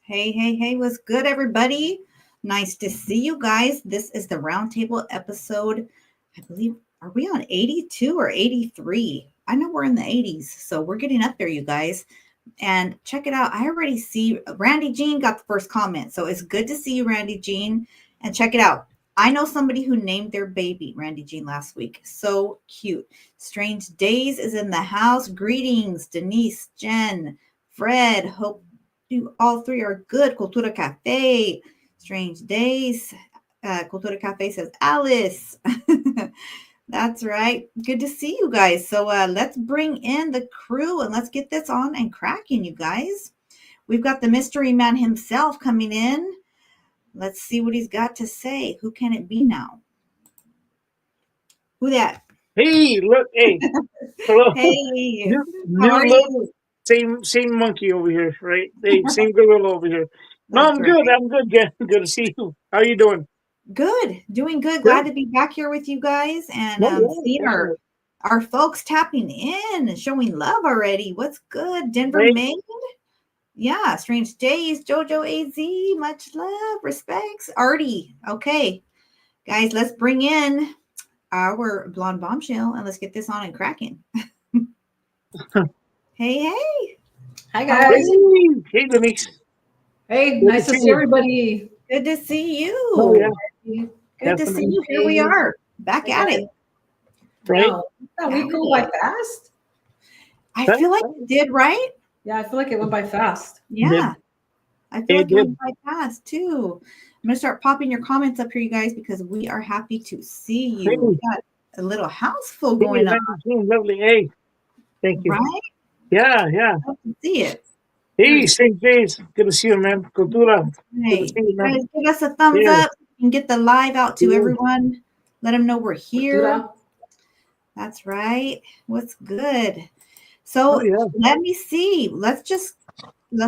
Hey, hey, hey, what's good, everybody? Nice to see you guys. This is the roundtable episode. I believe, are we on 82 or 83? I know we're in the 80s, so we're getting up there, you guys. And check it out. I already see Randy Jean got the first comment. So it's good to see you, Randy Jean. And check it out. I know somebody who named their baby Randy Jean last week. So cute. Strange Days is in the house. Greetings, Denise, Jen, Fred. Hope you all three are good. Cultura Cafe, Strange Days. Cultura Cafe says Alice. That's right. Good to see you guys. So let's bring in the crew and let's get this on and cracking, you guys. We've got the mystery man himself coming in. Let's see what he's got to say. Who can it be now? Who that? Hey, look, hey, hello. Hey, how New are look, you? same monkey over here, right? Hey, same gorilla over here. No, That's I'm right. good. I'm good. Jen. Good to see you. How you doing? Good, doing good. Good. Glad to be back here with you guys and No, seeing yeah, our folks tapping in and showing love already. What's good, Denver, definitely. Maine? Yeah, Strange Days, Jojo AZ, much love, respects, Artie. Okay, guys, let's bring in our blonde bombshell and let's get this on and cracking. Hey, hey, Hi how are Hey, guys. you? hey, Denise. Hey, Good to nice to see see you. everybody. Good to see Oh yeah, you. Good to see definitely. you. Here we Hey, are, back hi at guys. it. Right. Wow, that At week go by it. fast. I Right. feel like it did, right? Yeah, I feel like it went by fast. Yeah. I feel It like it went did. by fast too. I'm gonna start popping your comments up here, you guys, because we are happy to see you. Hey, We got a little house full hey, going on, Randy Jean, lovely. Hey, thank you. right? Yeah, yeah. Love to see it. Hey, St. James. Good to see you, man. Cultura. Good to Hey, see you, you man. guys give us a thumbs Yeah, up and get the live out to yeah. everyone. Let them know we're here. Cultura. That's right. What's good? Oh So yeah. let me see. Let's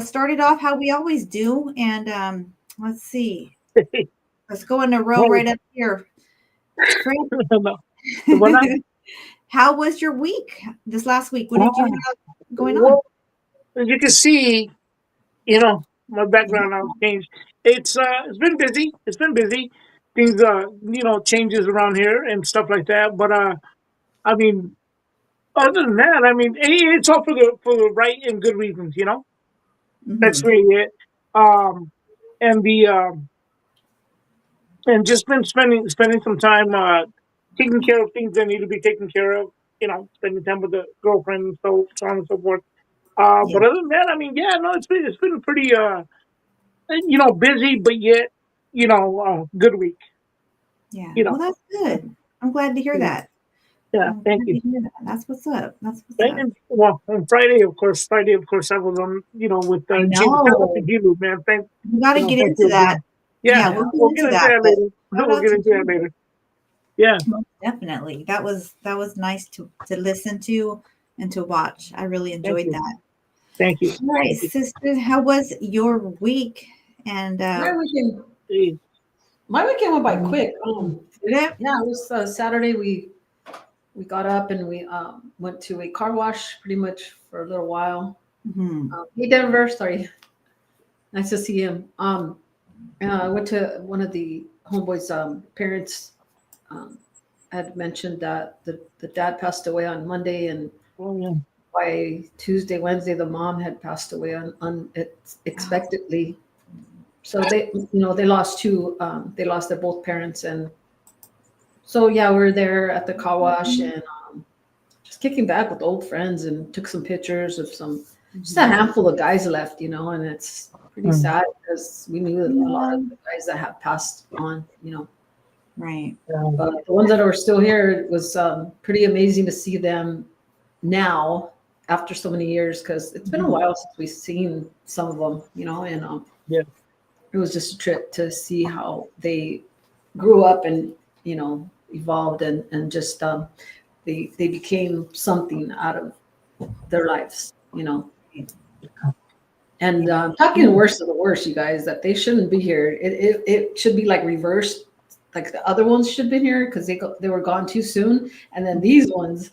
start it off how we always do. And let's see. Let's go in a row Hey, right up here. Fred, no. Bueno, how was your week this last week? What did you have going on? well, as you can see, my background now changed. It's been busy. It's been busy. Things changes around here and stuff like that. But I mean, other than that, I mean, it's all for the right and good reasons. That's Hmm. really it. Um, and the and just been spending some time taking care of things that need to be taken care of. Spending time with the girlfriend and so on and so forth. Yeah, But other than that, I mean, yeah, no, it's been a pretty busy, but yet good week. yeah. You Well, know, that's good. I'm glad to hear yeah, that. yeah. I'm Thank glad you. to hear that. That's what's up. That's what's Right, up. and well, on Friday, of course, I was on, with I shout out to know. Gilu, man. We got to get Thank into you that. again. Yeah, Yeah, Yeah. we'll get we'll get into into that. that But later. shout We'll out get to into that you. later. Yeah, Most definitely. That was nice to listen to and to watch. I really thank enjoyed you, that. thank you, All right, thank you. sister, how was your week? And My weekend, Hey, my weekend went by did quick. it? Yeah, it was Saturday. We got up and we went to a car wash pretty much for a little while. Hmm. Hey Denver, sorry, nice to see him. I went to one of the homeboys' parents. Um, had mentioned that the dad passed away on Monday, and oh yeah, by Tuesday, Wednesday, the mom had passed away unexpectedly. So they lost two. They lost their both parents, and so yeah, we were there at the car wash and just kicking back with old friends and took some pictures of just a Mhm. handful of guys left, and it's pretty mm, sad because we knew a lot of Yeah. the guys that have passed on. Right. yeah, But the ones that are still here, it was pretty amazing to see them now after so many years because it's been a Mhm. while since we've seen some of them, and yeah. it was just a trip to see how they grew up and evolved and just they became something out of their lives. And talking worse of the worst, you guys, that they shouldn't be here. It should be like reversed, like the other ones should have been here because they were gone too soon, and then these ones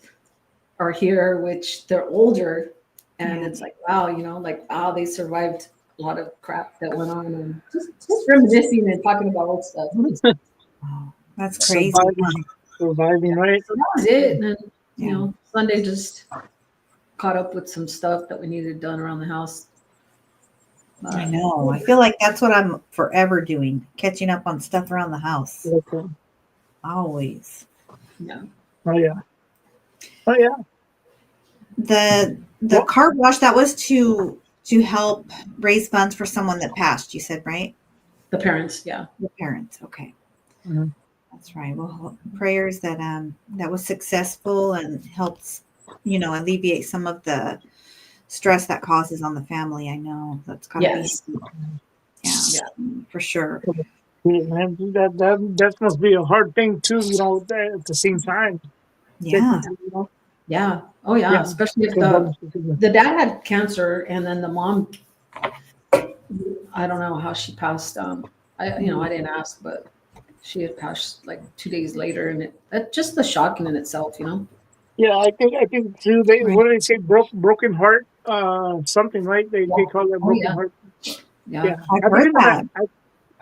are here, which they're older, and Yeah. it's like wow, like wow, they survived a lot of crap that went on, and just reminiscing and talking about old stuff. Wow, that's crazy. Surviving, right? So that was it. And then, Yeah. Sunday just caught up with some stuff that we needed done around the house. I know. I feel like that's what I'm forever doing, catching up on stuff around the house. Okay. Always. Yeah. Oh yeah. Oh yeah. The Well- car wash, that was to help raise funds for someone that passed, you said, right? The parents, yeah. The parents. Okay. Mhm. That's right. Well, prayers that that was successful and helps, alleviate some of the stress that causes on the family. I know that's gotta Yes. be yeah, for sure. Yeah, man, that must be a hard thing too, at the same time. Yeah. Yeah. Oh yeah. Yeah. Especially if the dad had cancer, and then the mom, I don't know how she passed. I didn't ask, but she had passed like 2 days later, and that just the shocking in itself. Yeah, I think too. Right. What do they say? Broken heart. Something, right? They call that broken yeah. heart. Yeah. Yeah, I've I heard believe in that. that.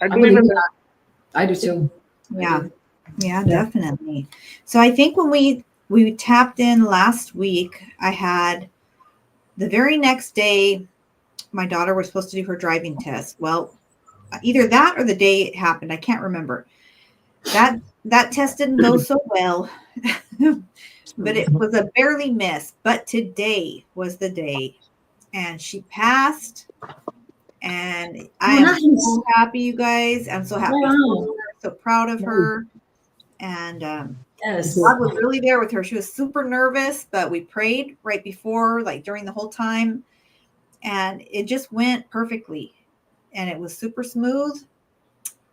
I believe in that. I do too. Yeah. Yeah, Yeah. definitely. So I think when we tapped in last week, I had the very next day, my daughter was supposed to do her driving test. Well, either that or the day it happened, I can't remember. That test didn't go so well, but it was a barely miss. But today was the day, and she passed. And I am so happy, you guys. I'm so happy for her, so proud of her. And Yes. God was really there with her. She was super nervous, but we prayed right before, like during the whole time. And it just went perfectly. And it was super smooth.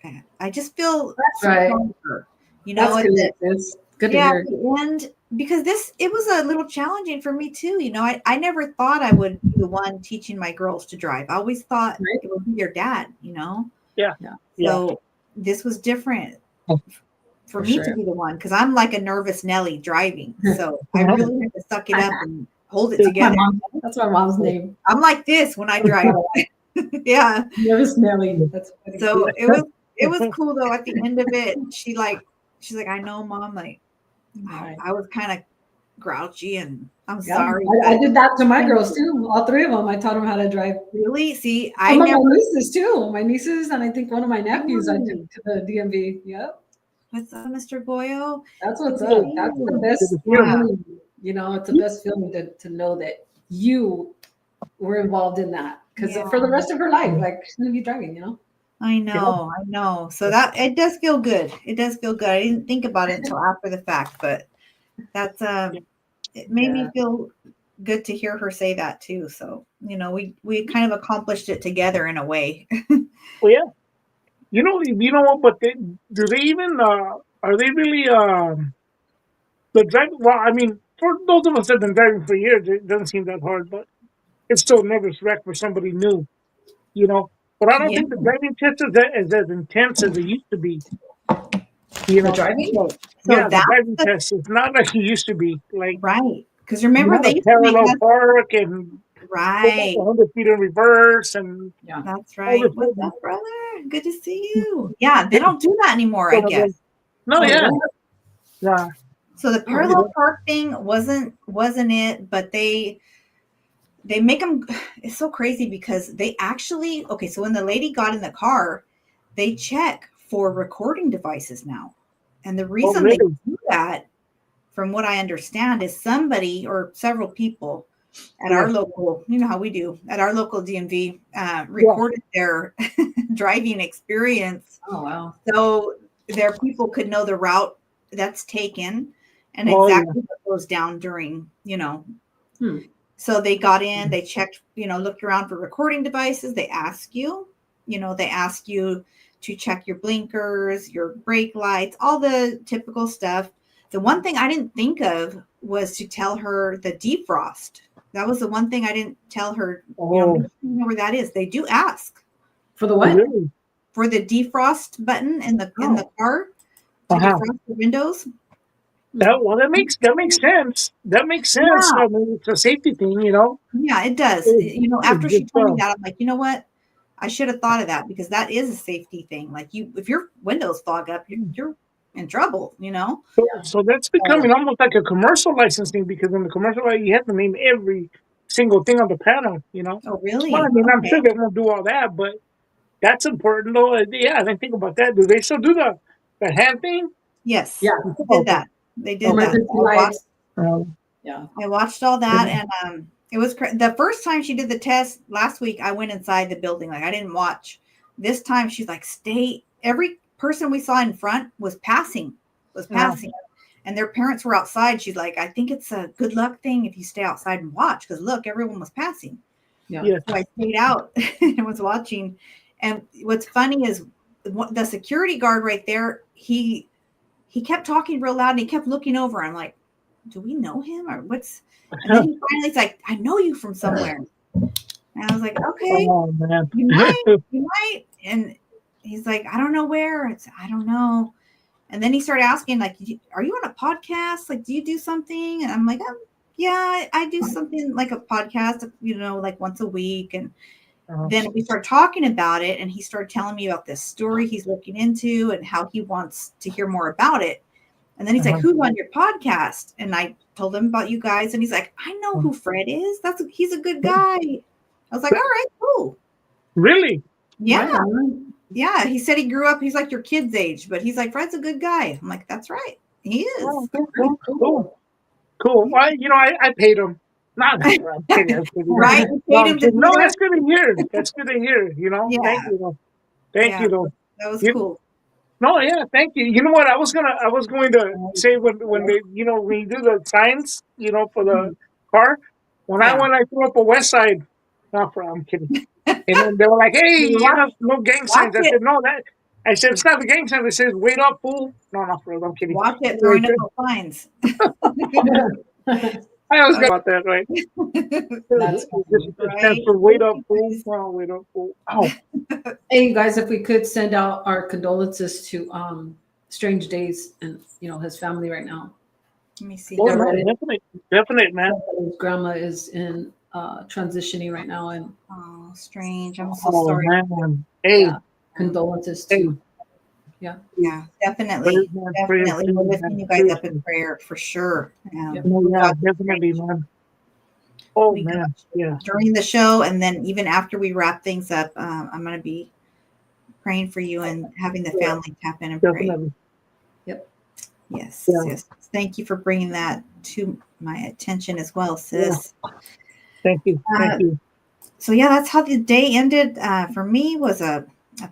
And I just feel That's so right. proud of her. That's at good. the- It's good to yeah, hear. at the end, because it was a little challenging for me too. I never thought I would be the one teaching my girls to drive. I always thought Right. it would be your dad, Yeah. So this was different for For me to sure. be the one, because I'm like a nervous Nelly driving. So I Uh-huh. really had to suck it up and hold it That's together. That's my mom's name. I'm like this when I drive. Yeah. Nervous Nelly. That's funny. So it was cool though. At the end of it, she's like, I know, Mom. Like, Right. I was kind of grouchy, and I'm Yeah, sorry. I did that to my girls too. All three of them. I taught them how to drive. Really? See, I Some of never. my nieces too. My nieces, and I think one of my nephews. I took to the DMV. Yep. What's up, Mr. Boyo? That's what's Good up. to That's see the you. best Good to see you. feeling. It's the best feeling to know that you were involved in that. Because Yeah. for the rest of her life, like she's gonna be driving. I know. So that it does feel good. It does feel good. I didn't think about it until after the fact, but that's it made me Yeah. feel good to hear her say that too. So we kind of accomplished it together in a way. Well, yeah. You know what? But do they even? Are they really? The driving. Well, I mean, for those of us that have been driving for years, it doesn't seem that hard. But it's still a nervous wreck for somebody new. But I don't Yeah. think the driving test is as intense as it used to be. The driving? So, So yeah, the that's driving test is not like it used to be. Like, right. Because you remember had they a used to make parallel us park and go back right. 100 feet in reverse and That's all right. this What's stuff. up, brother? Good to see you. Yeah, they don't do that anymore, I guess. No, Oh, yeah. yeah. Yeah. So the parallel park thing wasn't it, but they make them. It's so crazy because they actually so when the lady got in the car, they check for recording devices now, and the reason they really? do that, from what I understand, is somebody or several people at our local, how we do at our local DMV, recorded their driving experience. Oh wow. So their people could know the route that's taken and exactly what goes down during, So they got in, they checked, looked around for recording devices. They ask you to check your blinkers, your brake lights, all the typical stuff. The one thing I didn't think of was to tell her the defrost. That was the one thing I didn't tell her. You know where that is. They do ask For the what? Really? for the defrost button in the car to defrost the windows. That makes sense. That makes sense. Yeah. I mean, it's a safety thing, Yeah, it does. After she told me that, I'm like, you know what? I should have thought of that because that is a safety thing. Like if your windows fog up, you're in trouble, you know? So that's becoming almost like a commercial licensing, because in the commercial license, you have to name every single thing on the panel, you know? Oh, really? Well, I mean, I'm Okay. sure they won't do all that, but that's important though. Yeah, I didn't think about that. Do they still do the hand thing? Yes. Yeah. They did that. They did that. Emergency lights. Yeah. Yeah. I watched all that, and it was the first time she did the test last week. I went inside the building, like I didn't watch. This time she's like, stay. Every person we saw in front was passing, and their parents were outside. She's like, I think it's a good luck thing if you stay outside and watch, because look, everyone was passing. Yeah. Yeah. So I stayed out and was watching. And what's funny is the security guard right there. He kept talking real loud and he kept looking over. I'm like, do we know him or what's? And then he finally's like, I know you from somewhere. And I was like, okay, Oh man. you might. And he's like, I don't know where. I don't know. And then he started asking, like, are you on a podcast? Like, do you do something? And I'm like, yeah, I do something like a podcast, you know, like once a week. And then we started talking about it, and he started telling me about this story he's looking into and how he wants to hear more about it. And then he's like, who's on your podcast? And I told him about you guys. And he's like, I know who Fred is. He's a good guy. I was like, all right, cool. Really? Yeah. Yeah. He said he grew up, he's like your kid's age, but he's like, Fred's a good guy. I'm like, that's right. He is. Oh, cool. Well, you know, I paid him. Not I'm kidding. Right? No, that's good to hear. That's good to hear. You know, Yeah. Thank you though. Thank you though. That was cool. No, yeah, thank you. You know what? I was going to say when they, you know, when you do the signs, you know, for the car. When I threw up a West Side. I'm kidding. And then they were like, "Hey, you know, no gang signs." I said, "No, that." I said, "It's not the gang sign. It says wait up, fool." No, not for real. I'm kidding. Watch it throwing up the signs. I always got about that, right? That's It stands for wait up, fool. Oh, wait up, fool. Oh. Hey, you guys, if we could send out our condolences to Strange Days and, you know, his family right now. Let me see. Oh, no, definite, man. His grandma is in transitioning right now, and Oh, strange. I'm so sorry. Man. Hey, condolences to. Yeah, definitely. Definitely. We're lifting you guys up in prayer for sure. Yeah, definitely, man. Oh, man. Yeah. During the show, and then even after we wrap things up, I'm going to be praying for you and having the family tap in and pray. Definitely. Yep. Yes. Thank you for bringing that to my attention as well, sis. Yeah. Thank you. So yeah, that's how the day ended. For me was a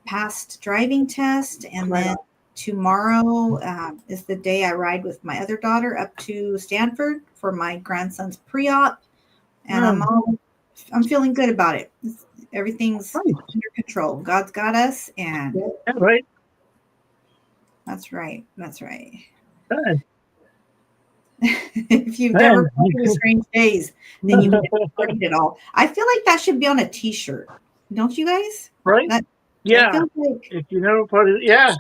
past driving test, and then tomorrow is the day I ride with my other daughter up to Stanford for my grandson's pre-op, and I'm feeling good about it. Everything's under control. God's got us, and right. That's right. Good. If you've never been to Strange Days, then you've never studied it all. I feel like that should be on a T-shirt, don't you guys? Right? Yeah. If you never put it, yeah.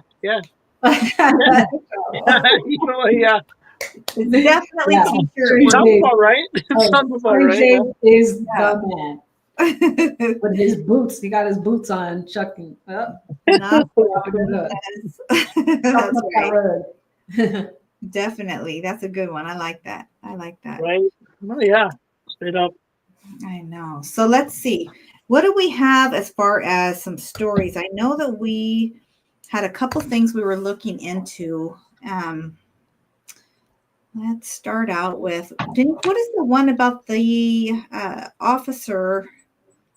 It's definitely T-shirt. Sounds about right. Sounds about right. Strange Days is the man. With his boots, he got his boots on, chucking up. That's right. Definitely. That's a good one. I like that. Right. Oh, yeah. Straight up. I know. So let's see. What do we have as far as some stories? I know that we had a couple things we were looking into. Let's start out with, what is the one about the officer?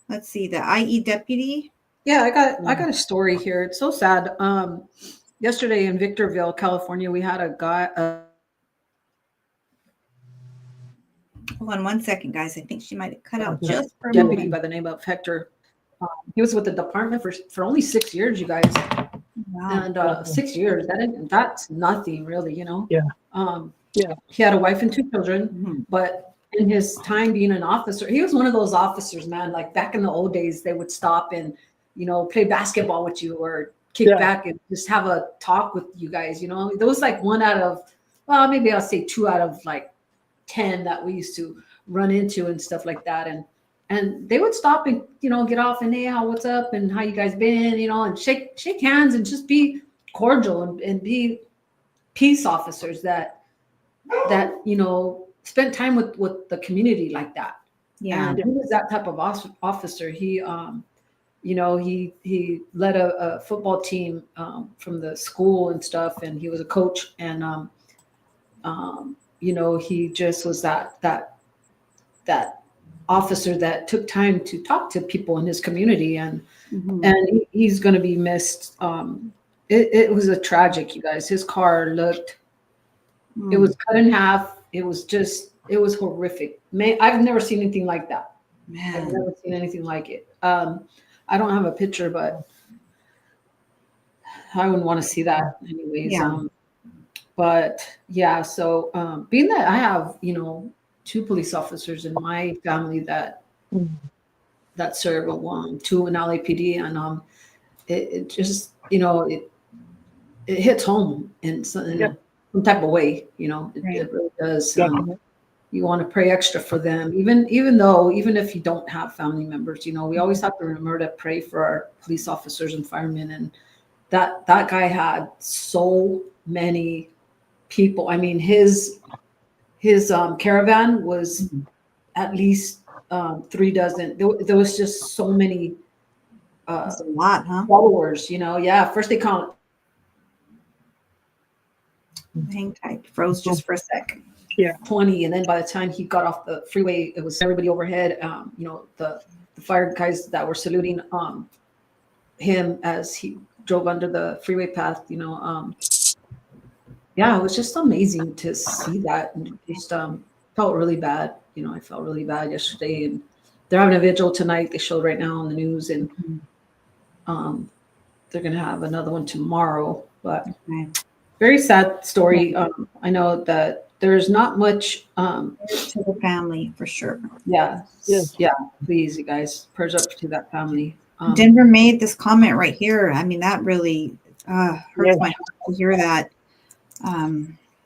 Let's see, the IE deputy. Yeah, I got a story here. It's so sad. Yesterday in Victorville, California, we had a guy. Hold on 1 second, guys. I think she might have cut out just for a deputy moment. by the name of Hector. He was with the department for only 6 years, you guys. Wow. And 6 years, that's nothing really, you know. Yeah. He had a wife and 2 children, but in his time being an officer, he was one of those officers, man. Like back in the old days, they would stop and, you know, play basketball with you or kick back and just have a talk with you guys. You know, there was like 1 out of, well, maybe I'll say 2 out of like 10 that we used to run into and stuff like that. And And they would stop and, get off and, hey, what's up? And how you guys been, and shake hands and just be cordial and be peace officers that, spent time with the community like that. Yeah. And he was that type of officer. He, he led a football team from the school and stuff, and he was a coach. And, he just was that officer that took time to talk to people in his community, and he's going to be missed. It was a tragic, you guys. His car looked, it was cut in half. It was horrific. I've never seen anything like that. Man. I've never seen anything like it. I don't have a picture, but I wouldn't want to see that anyways. Yeah. But yeah, so being that I have, 2 police officers in my family that serve, 2 in LAPD, and it just, it hits home in some type of way, it really does. You want to pray extra for them, even if you don't have family members, we always have to remember to pray for our police officers and firemen. And that guy had so many people. I mean, his caravan was at least 3 dozen. There was just so many That's a lot, huh? followers, Yeah, first they count. Hang tight. Froze just for a sec. 20, and then by the time he got off the freeway, it was everybody overhead. The fire guys that were saluting him as he drove under the freeway path. Yeah, it was just amazing to see that, and just felt really bad. I felt really bad yesterday, and they're having a vigil tonight. They showed right now on the news, and they're gonna have another one tomorrow. But very sad story. I know that there's not much to the family for sure. Yeah. Please, you guys, prayers up to that family. Denver made this comment right here. I mean, that really hurts my heart to hear that.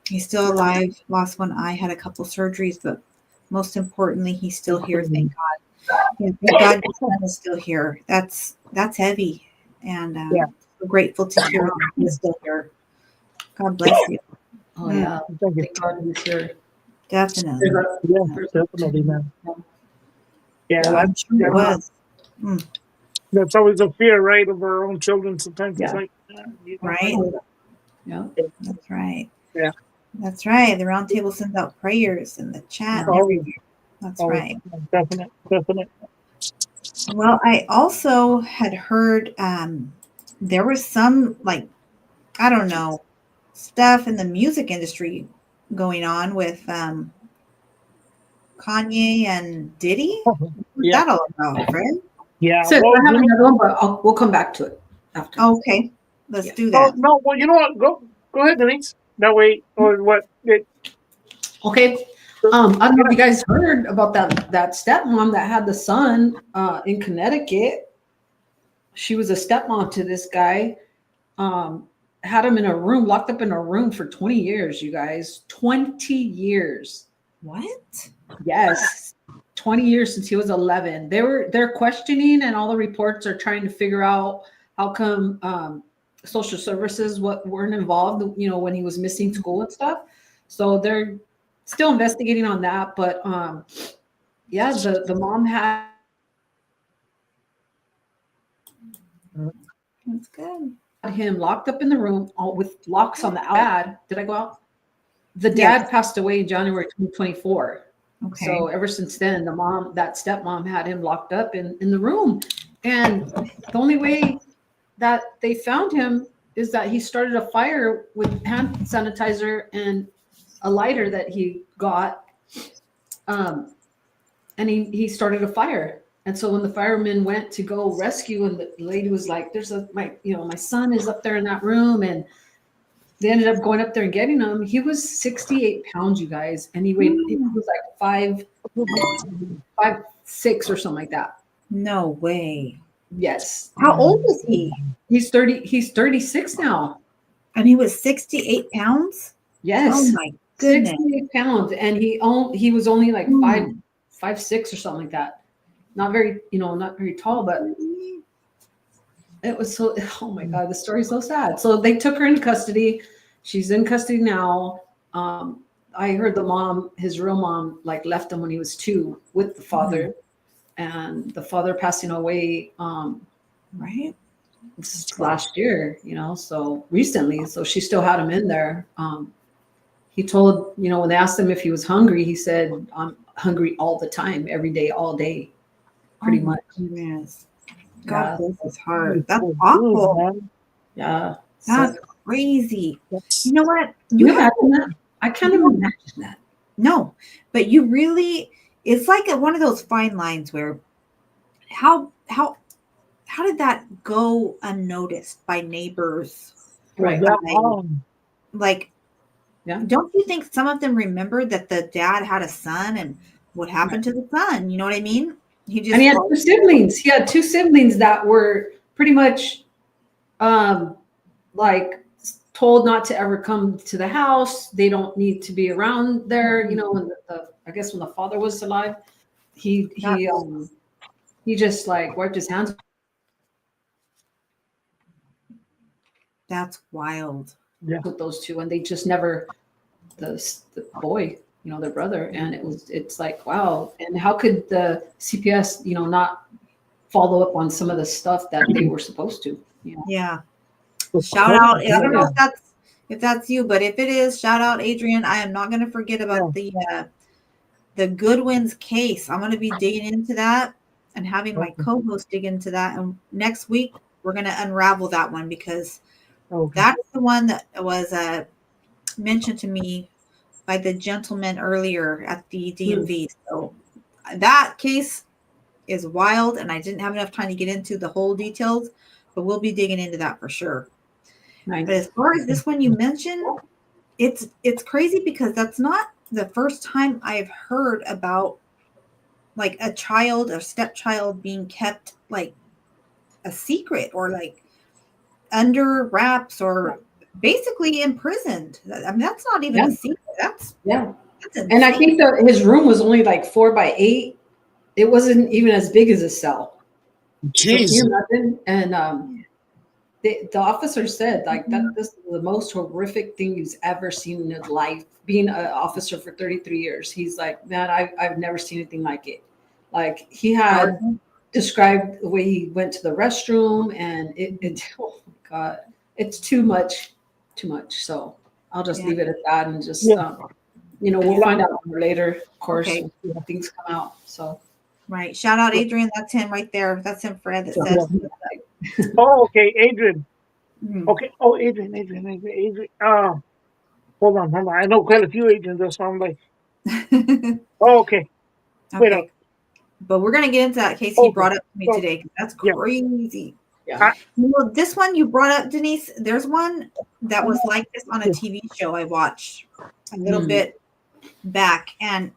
He's still alive, lost one eye, had a couple surgeries, but most importantly, he's still here. Thank God. Yeah, thank God his son is still here. That's heavy, and so grateful to hear he's still here. God bless you. Oh yeah, thank God he's here. Definitely. Definitely, man. Yeah, I'm sure it was. That's always a fear, right, of our own children. Sometimes it's like, Right. Yeah, That's right. Yeah. That's right. The round table sends out prayers in the chat. And everywhere. That's right. Definite. Well, I also had heard there was some, like, I don't know, stuff in the music industry going on with Kanye and Diddy. What's that all about, Fred? Yeah. So I have another one, but we'll come back to it after. Okay, let's do that. No, well, you know what? Go ahead, Denise. That way, or what? Okay. I don't know if you guys heard about that stepmom that had the son in Connecticut. She was a stepmom to this guy. Had him in a room, locked up in a room for 20 years, you guys. 20 years. What? Yes. 20 years since he was 11. They're questioning, and all the reports are trying to figure out how come social services weren't involved, when he was missing school and stuff. So they're still investigating on that. But the mom had. That's good. Him locked up in the room with locks on the dad. Did I go out? The dad passed away in January 2024. Okay. So ever since then, that stepmom had him locked up in the room. And the only way that they found him is that he started a fire with hand sanitizer and a lighter that he got. And he started a fire. And so when the firemen went to go rescue, and the lady was like, my son is up there in that room. And they ended up going up there and getting him. He was 68 pounds, you guys. And he was like 5'6" or something like that. No way. Yes. How old is he? He's 36 now. And he was 68 pounds? Yes. Oh my goodness. 68 pounds. And he was only like 5'6" or something like that. not very, not very tall, but it was so, oh my God, the story's so sad. So they took her into custody. She's in custody now. I heard the mom, his real mom, like left him when he was 2 with the father, and the father passing away Right. last year, so recently. So she still had him in there. He told, when they asked him if he was hungry, he said, I'm hungry all the time, every day, all day, pretty much. Goodness. Yeah. God bless his heart. That's Good, awful. man. Yeah. That's So, crazy. You know what? can you imagine that? I can't even imagine that. No, but you really, it's like one of those fine lines where how did that go unnoticed by neighbors? Right. Yeah. Like, Yeah. don't you think some of them remembered that the dad had a son and what happened to the son? You know what I mean? He just And he had 2 siblings. He had 2 siblings that were pretty much like told not to ever come to the house. They don't need to be around there. When I guess when the father was alive, he just like wiped his hands. That's wild. Yeah. With those 2, and they just never the boy, their brother, and it's like, wow. And how could the CPS not follow up on some of the stuff that they were supposed to? Yeah. Shout out. I don't know if that's you, but if it is, shout out Adrian. I am not going to forget about the Goodwin's case. I'm going to be digging into that and having my co-host dig into that. And next week we're going to unravel that one because that's the one that was mentioned to me by the gentleman earlier at the DMV. So that case is wild, and I didn't have enough time to get into the whole details, but we'll be digging into that for sure. Nice. But as far as this one you mentioned, it's crazy because that's not the first time I've heard about like a child or stepchild being kept like a secret or like under wraps or basically imprisoned. I mean, that's not even a secret. That's And I think that his room was only like 4 by 8. It wasn't even as big as a cell. Jeez. So can you imagine? And the officer said like that this is the most horrific thing he's ever seen in his life. Being an officer for 33 years, he's like, man, I've never seen anything like it. Like he had described the way he went to the restroom, and it oh my God, it's too much. So I'll just leave it at that, and just we'll find out later, of course, when things come out. So right. Shout out Adrian. That's him right there. That's him, Fred. That says. Oh, okay, Adrian. Mm-hmm. Okay. Oh, Adrian. Hold on. I know quite a few Adrians. That's why I'm like. Oh, okay. Wait up. But we're gonna get into that case he brought up to me today. That's crazy. Yeah. This one you brought up, Denise. There's one that was like this on a TV show I watched a little bit back, and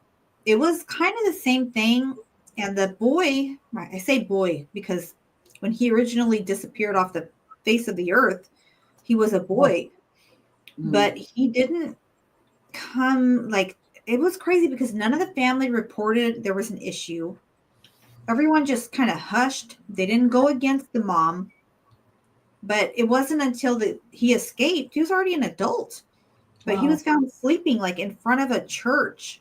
it was kind of the same thing. And the boy, I say boy because when he originally disappeared off the face of the earth, he was a boy, but he didn't come like it was crazy because none of the family reported there was an issue. Everyone just kind of hushed. They didn't go against the mom, but it wasn't until he escaped. He was already an adult, but he was found sleeping like in front of a church,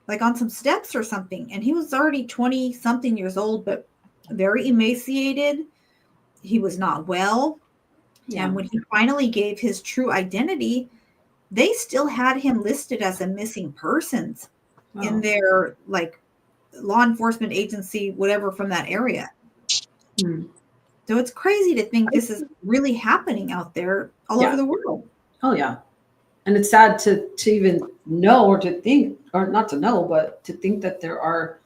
like on some steps or something. And he was already 20 something years old, but very emaciated. He was not well. Yeah. And when he finally gave his true identity, they still had him listed as a missing persons in their like law enforcement agency, whatever from that area. So it's crazy to think this is really happening out there all over the world. Oh yeah. And it's sad to even know or to think, or not to know, but to think that there are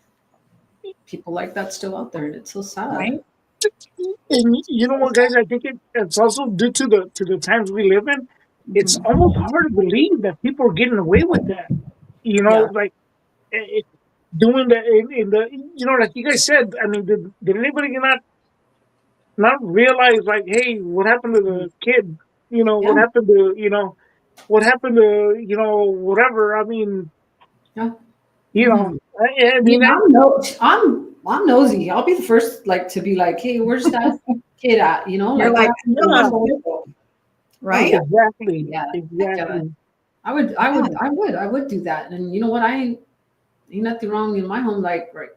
people like that still out there. And it's so sad. Right? And you know what, guys? I think it's also due to the times we live in. It's almost hard to believe that people are getting away with that. Like doing that in the like you guys said. I mean, did anybody not realize like, hey, what happened to the kid? What happened to whatever. I mean, I mean, I'm I'm nosy. I'll be the first like to be like, hey, where's that kid at? You know, You're like, like, Yeah. right? yeah. Exactly. Yeah, Exactly. I would do that. And you know what? Ain't nothing wrong in my home. Like, right,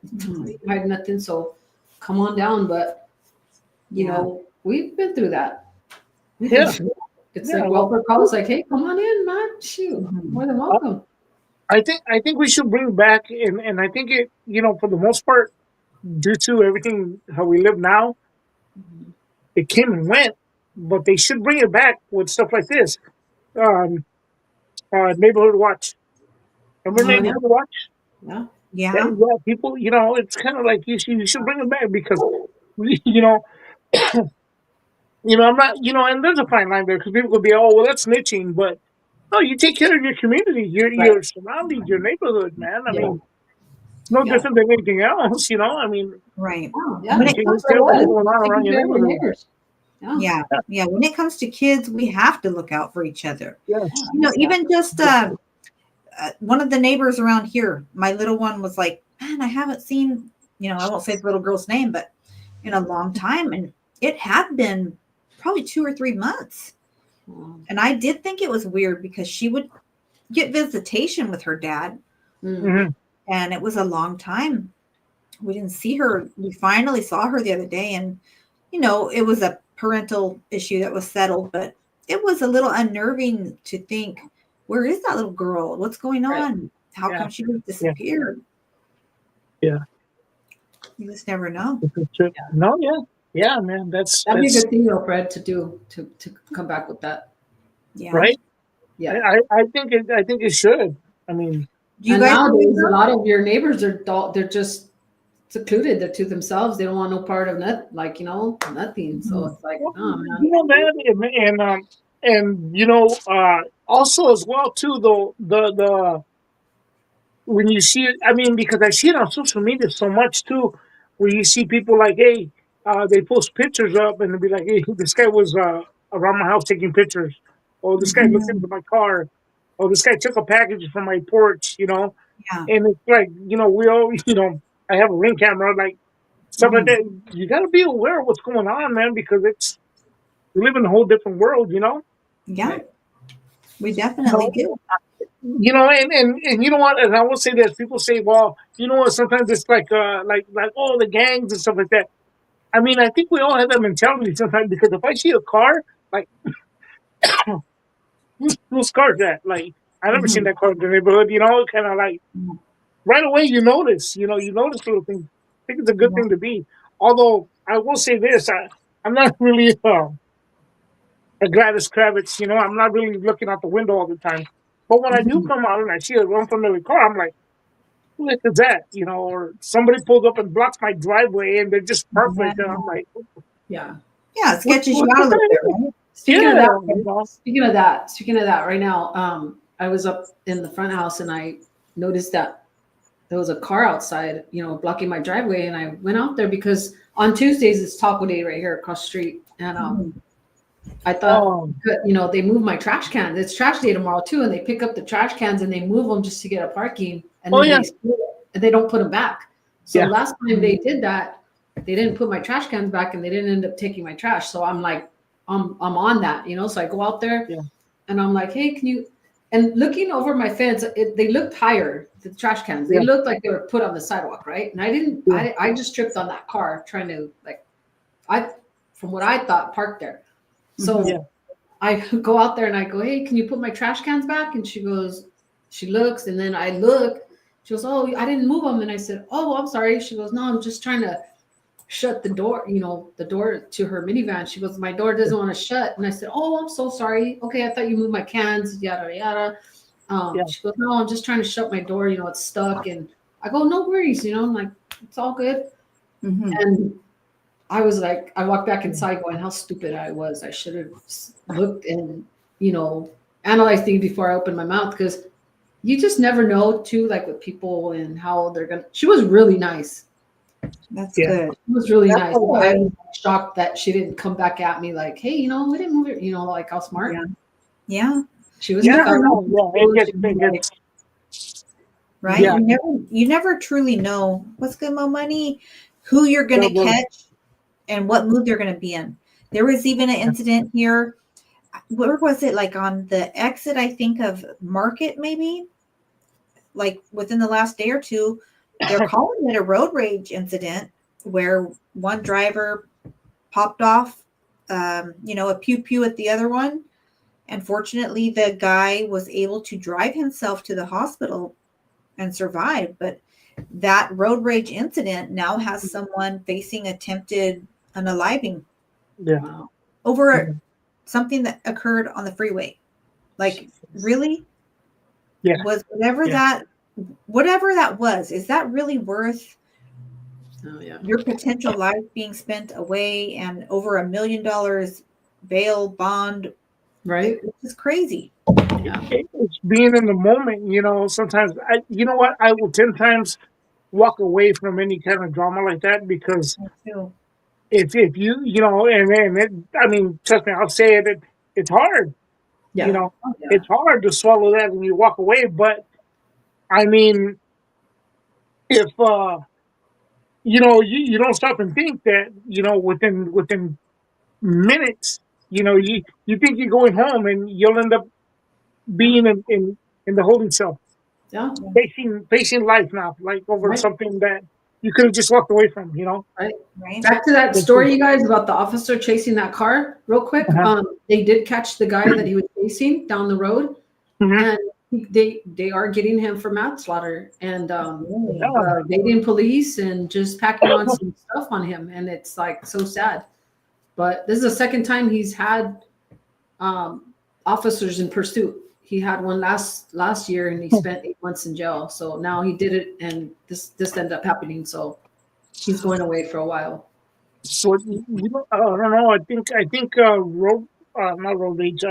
I have nothing. So come on down. But you Yeah. know, we've been through that. Yeah. It's Yeah. like welfare calls. Like, hey, come on in, man. Shoot, Mhm. more than welcome. I think we should bring back, and I think it, for the most part, due to everything how we live now, it came and went. But they should bring it back with stuff like this. Um, Neighborhood Watch. Remember Yeah, Neighborhood Watch? yeah. Yeah, Yeah. yeah, people, it's kind of like you should bring it back because we, I'm not, and there's a fine line there because people could be, oh, well, that's snitching, but no, you take care of your community, Right. your surroundings, your neighborhood, man. I Yeah. mean, it's no Yeah. different than anything else, I mean, Right. Oh, yeah. When you it take comes care to of what's kids, going on around Taking your care of your neighborhood. neighbors. Yeah. yeah. Yeah. When it comes to kids, we have to look out for each other. Yes. Even just one of the neighbors around here, my little one was like, man, I haven't seen, I won't say the little girl's name, but in a long time. And it had been probably 2 or 3 months. And I did think it was weird because she would get visitation with her dad. Mhm. And it was a long time. We didn't see her. We finally saw her the other day. And, it was a parental issue that was settled, but it was a little unnerving to think, where is that little girl? What's going on? How Yeah. come she just disappeared? Yeah. You just never know. No, yeah, man. That'd be a good thing, though, Fred, to do to come back with that. Yeah. right. Yeah. I think it should. I mean, Do you And guys nowadays, remember? a lot of your neighbors they're just secluded. They're to themselves. They don't want no part of nothing. So it's like, oh man. man, and also as well too, though the when you see it, I mean, because I see it on social media so much too, where you see people like, hey, they post pictures up and they'll be like, hey, this guy was around my house taking pictures, or this guy looked into my car, or this guy took a package from my porch. Yeah. And it's like, we all, I have a ring camera, like stuff like that. You got to be aware of what's going on, man, because we live in a whole different world. Yeah. We definitely do. And you know what? And I will say this: people say, "Well, you know what? Sometimes it's like oh, the gangs and stuff like that." I mean, I think we all have that mentality sometimes because if I see a car, like whose car is that? Like I never seen that car in the neighborhood. Kind of like right away you notice. You notice little things. I think it's a good thing to be. Although I will say this: I'm not really a Gladys Kravitz. I'm not really looking out the window all the time. But when I do come out and I see a unfamiliar car, I'm like, who is that? Or somebody pulled up and blocks my driveway and they're just perfect. And I'm like, Yeah. Yeah. It sketches you what out a little bit, the right? Speaking yeah, of that, speaking of that, right now, I was up in the front house and I noticed that there was a car outside, blocking my driveway, and I went out there because on Tuesdays it's Taco Day right here across the street, and I thought, they move my trash cans. It's trash day tomorrow too, and they pick up the trash cans and they move them just to get a parking, and then they don't put them back. So last time they did that, they didn't put my trash cans back, and they didn't end up taking my trash. So I'm like, I'm on that, So I go out there, and I'm like, hey, can you? And looking over my fence, they looked higher. The trash cans, they looked like they were put on the sidewalk, right? And I didn't. I just tripped on that car trying to from what I thought, parked there. So I go out there and I go, hey, can you put my trash cans back? And she looks, and then I look. She goes, oh, I didn't move them. And I said, oh, I'm sorry. She goes, no, I'm just trying to shut the door, the door to her minivan. She goes, my door doesn't want to shut. And I said, oh, I'm so sorry. Okay, I thought you moved my cans, yada, yada. She goes, no, I'm just trying to shut my door. It's stuck. And I go, no worries. I'm like, it's all good. And I was like, I walked back inside going, how stupid I was. I should have looked and, analyzed things before I opened my mouth, because you just never know too, like with people and how they're going to, she was really nice. That's good. It was really nice. I was shocked that she didn't come back at me like, hey, we didn't move it, like how smart. Yeah. She was Right. right? Yeah. You never truly know what's good, Mo Money, who you're going to Yeah, well, catch, and what mood they're going to be in. There was even an incident here. Where was it? Like on the exit, I think, of Market, maybe, like within the last day or two. They're calling it a road rage incident where one driver popped off, a pew pew at the other one. And fortunately, the guy was able to drive himself to the hospital and survive. But that road rage incident now has someone facing attempted unaliving yeah. Wow. over something that occurred on the freeway. Like, really? Yeah. Was Yeah. whatever that was, is that really worth Oh yeah. your potential life being spent away and over $1 million bail bond? Right. It's crazy. Yeah. It's being in the moment, sometimes you know what, I will 10 times walk away from any kind of drama like that, because Me too. if and I mean, trust me, I'll say it's hard, Yeah. Oh, yeah. it's hard to swallow that when you walk away. But I mean, if you don't stop and think that, within minutes, you think you're going home, and you'll end up being in the holding cell, Yeah. facing life now, like over Right. something that you could have just walked away from, Right. Right? Back to that story, you guys, about the officer chasing that car. Real quick, Uh-huh. they did catch the guy that he was chasing down the road, Mhm. and they are getting him for manslaughter and Really? Yeah. evading police and just packing on some stuff on him, and it's like so sad. But this is the second time he's had officers in pursuit. He had one last year, and he spent 8 months in jail. So now he did it, and this ended up happening. So he's going away for a while. So I don't know. I think not road rage,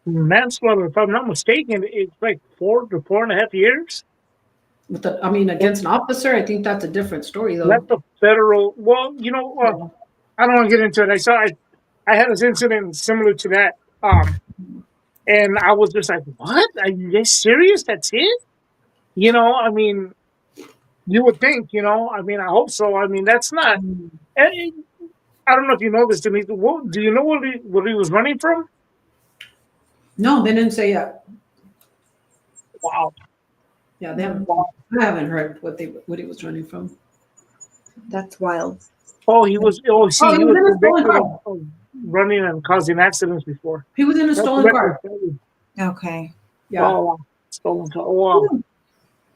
manslaughter. If I'm not mistaken, it's like 4 to 4.5 years. Against an officer, I think that's a different story, That's though. a federal. Well, Yeah. I don't want to get into it. I had this incident similar to that. And I was just like, "What? Are you guys serious? That's it?" I mean, you would think. I mean, I hope so. I mean, that's not. I I don't know if you know this, Denise. Do you know what he was running from? No, they didn't say yet. Wow. Yeah, they haven't. Wow. I haven't heard what he was running from. That's wild. Oh, he was. Oh, see, Oh, he he was was in a stolen convicted car. of running and causing accidents before. He was in a That's stolen what car. they say. Okay. Yeah. Oh, wow. Stolen car. Oh, wow.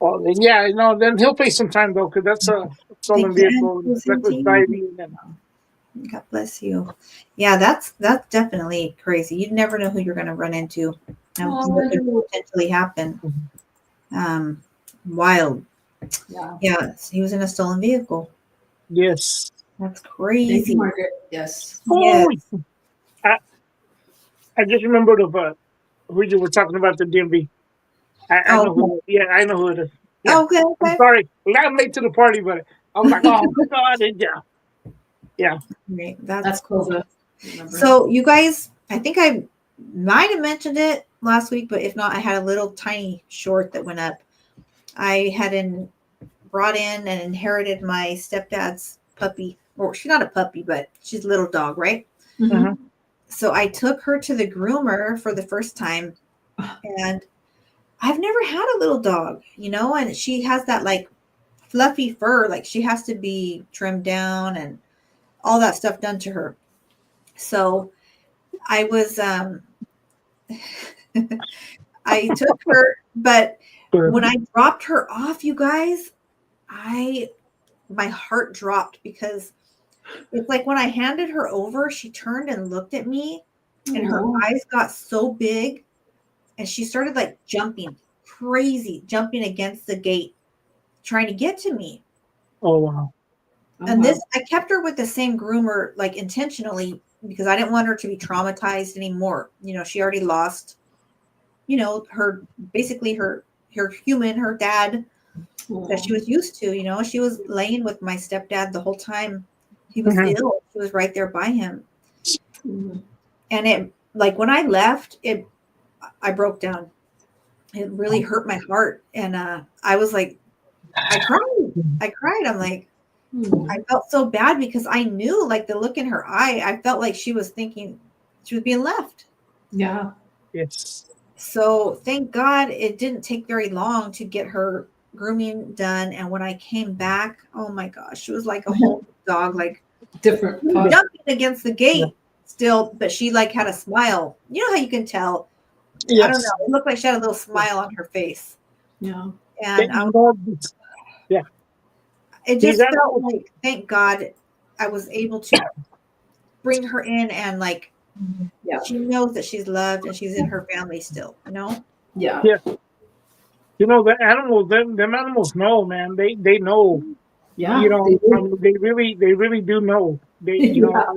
Oh, then, yeah, no, then he'll pay some time though, because that's a stolen Thank you, vehicle, Andrew. reckless driving, and God bless you. Yeah, that's definitely crazy. You never know who you're going to run into and what could potentially happen. Wild. Yeah. Yeah, he was in a stolen vehicle. yes. That's Thank crazy. you, Margaret. Yes. Oh, Yes. I just remembered of who you were talking about, the DMV. I know Oh, who. Yeah, I know who it is. Yeah, okay, I'm okay. sorry, I'm late to the party, but I was like, oh God, yeah. Great. That's cool. cool. Remember. So you guys, I think I might have mentioned it last week, but if not, I had a little tiny short that went up. I had brought in and inherited my stepdad's puppy, or she's not a puppy, but she's a little dog, right? Mhm. So I took her to the groomer for the first time, and I've never had a little dog, and she has that like fluffy fur, like she has to be trimmed down and all that stuff done to her. So I was I took her, but when I dropped her off, you guys, my heart dropped, because it's like when I handed her over, she turned and looked at me, and her eyes got so big, and she started like jumping jumping against the gate, trying to get to me. Oh wow. And I kept her with the same groomer, like intentionally, because I didn't want her to be traumatized anymore. She already lost, her human, her dad that she was used to. She was laying with my stepdad the whole time he was ill. She was right there by him. And it, like, when I left, I broke down. it really hurt my heart. And I was like, I cried. I'm like, I felt so bad because I knew, like, the look in her eye, I felt like she was thinking she was being left. Yeah. Yes. So thank God it didn't take very long to get her grooming done. And when I came back, oh my gosh, she was like a whole dog, like Different. jumping against the gate still, but she like had a smile. You know how you can tell? Yes. I don't know. It looked like she had a little smile on her face. Yeah. And Yeah. it just felt like, thank God I was able to bring her in, and like, she knows that she's loved and she's in her family still, you know? Yeah. Yeah. You know, the animals, them animals know, man. They know. Yeah. You know, They do. they really do know. They, you know,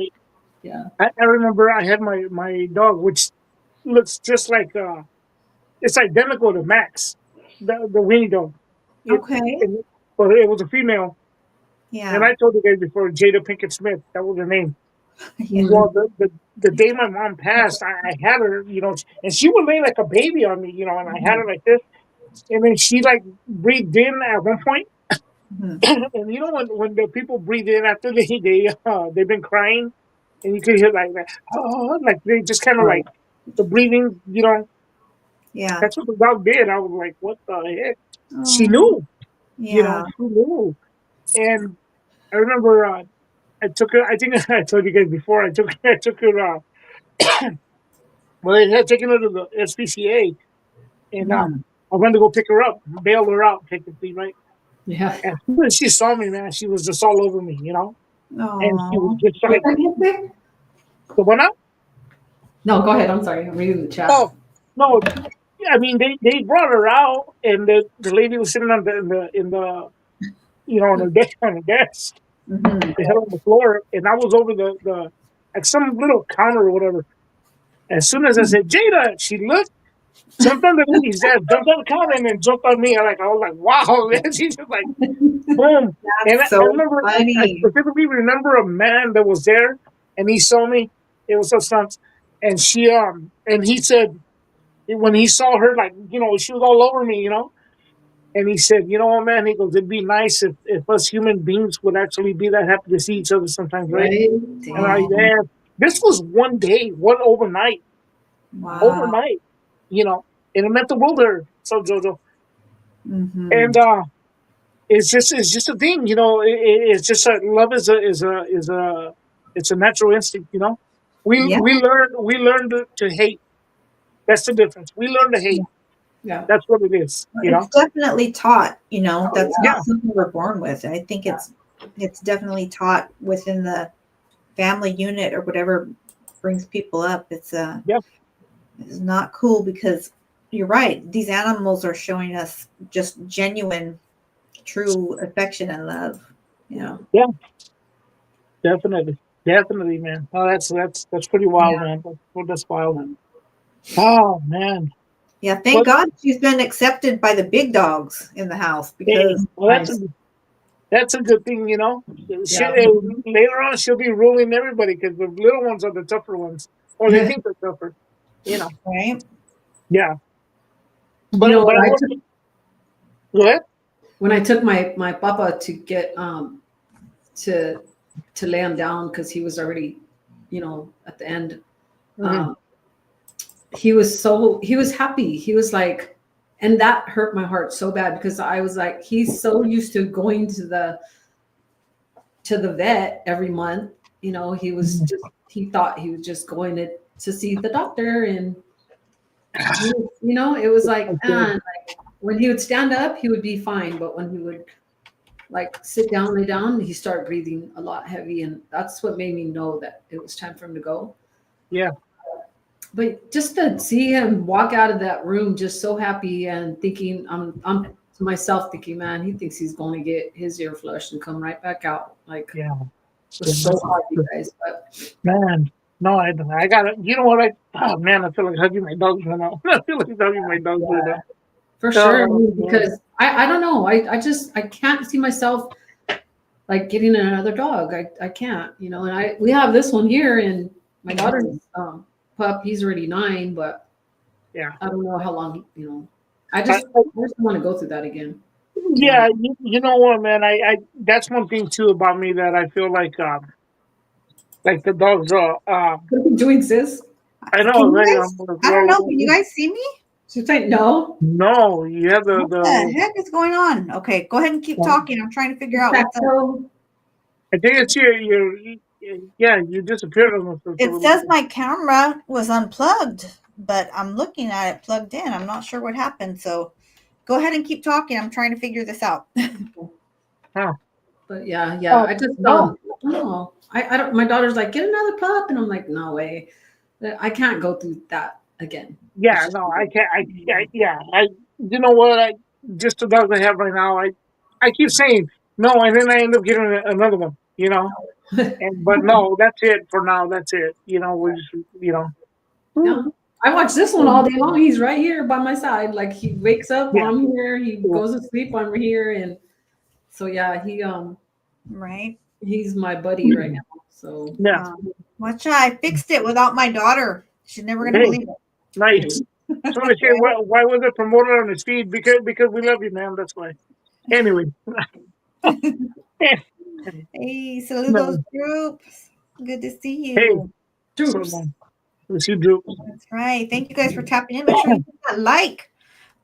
Yeah. I remember I had my dog, which looks just like it's identical to Max, the weenie dog. Okay. But it was a female, Yeah. and I told you guys before, Jada Pinkett Smith. That was her name. Yeah. Well, the day my mom passed, I had her, you know, and she would lay like a baby on me, you know, and I had her like this, and then she like breathed in at one point, Mhm. and you know when the people breathe in after they've been crying, and you could hear like that, oh, like they just kind of like the breathing, you know. Yeah. That's what the dog did. I was like, what the heck? She Oh, knew, you know, yeah. she knew, and I remember I took her. I think I told you guys before. I took her. Well, they had taken her to the SPCA, and I went to go pick her up, bail her out, technically, right? Yeah. And as soon as she saw me, man, she was just all over me, you know? And she was Oh. just like, the one up? No, go ahead. I'm sorry. I'm reading the chat. Oh, no. I mean, they brought her out, and the lady was sitting on the you know, on her desk. Mhm. They had her on the floor, and I was over the like some little counter or whatever. As soon as I said, Jada, she looked, jumped on the lady's desk, jumped on the counter, and then jumped on me. I was like, wow, man. She's just like, boom. And That's I so remember, I funny. specifically remember a man that was there, and he saw me. It was her son, and and he said when he saw her, like, you know, she was all over me, you know, and he said, you know what, man, he goes, it'd be nice if us human beings would actually be that happy to see each other sometimes, right? Right? And I, Oh, yeah, this was one day, one wow. overnight, you know, and it meant the world to her. So Jojo, Mhm. and it's just a thing, you know. It's just love it's a natural instinct, you know. Yeah. We learn to hate. That's the difference. We learn to hate. Yeah. That's what it is, you know. It's definitely taught, you know, that's Yeah, not something we're born with. I think it's definitely taught within the family unit or whatever brings people up. yeah, It's not cool because you're right. These animals are showing us just genuine, true affection and love. You know. yeah. Definitely, definitely, man. Oh, that's pretty wild, man. That's wild. Oh man. Yeah, thank But God she's been accepted by the big dogs in the house hey, because well, that's a good thing, you know. Yeah. Later on, she'll be ruling everybody because the little ones are the tougher ones, or they think they're tougher. You know. right. Yeah. You know, But I will. Go ahead. when I took my papa to get to lay him down because he was already, you know, at the end. Mhm. He was happy. He was like, and that hurt my heart so bad because I was like, he's so used to going to the vet every month. You know, he thought he was just going to see the doctor, and you know, it was like, man, like when he would stand up, he would be fine, but when he would like sit down, lay down, he started breathing a lot heavy, and that's what made me know that it was time for him to go. Yeah. But just to see him walk out of that room just so happy and thinking, I'm to myself thinking, man, he thinks he's going to get his ear flushed and come right back out. Like, Yeah. it's so hard, you guys. But Man, no, I got it. You know what? Oh man, I feel like hugging my dogs right now. I feel like hugging my dogs right now. for sure, Oh, because I don't know. I can't see myself like getting another dog. I can't, you know, and we have this one here, and my daughter's pup, he's already 9, but yeah. I don't know how long, you know. I just don't want to go through that again. Yeah, you know what, man? I that's one thing too about me that I feel like the dogs are. Do we exist? I know, Can you right? guys? I don't know. Can you guys see me? She's like, no. No, you have What the heck is going on? Okay, go ahead and keep talking. I'm trying to figure out what's up. So, I think it's your yeah. You disappeared on us. for a It little says bit. my camera was unplugged, but I'm looking at it plugged in. I'm not sure what happened. So go ahead and keep talking. I'm trying to figure this out. Huh. but yeah, Oh, I just no. no. I don't. My daughter's like, get another pup, and I'm like, no way. I can't go through that again. Yeah, no, I can't. Yeah, you know what? Just the dogs I have right now. I keep saying no, and then I end up getting another one. You know, but no, that's it for now. That's it. You know, we just, Yeah. I watch this one all day long. He's right here by my side. Like he wakes up, yeah, I'm here. He goes to sleep, I'm here, and so yeah, Right. he's my buddy right now. So yeah. Watch out. I fixed it without my daughter. She's never going to Hey, believe it. nice. So they say, why was it promoted on his feed? Because we love you, man. That's why. Anyway, Hey, saludos, no. groups. Good to see Hey, you. so troops. let's see, Drew. That's right. Thank you guys for tapping in. Make sure you hit that like.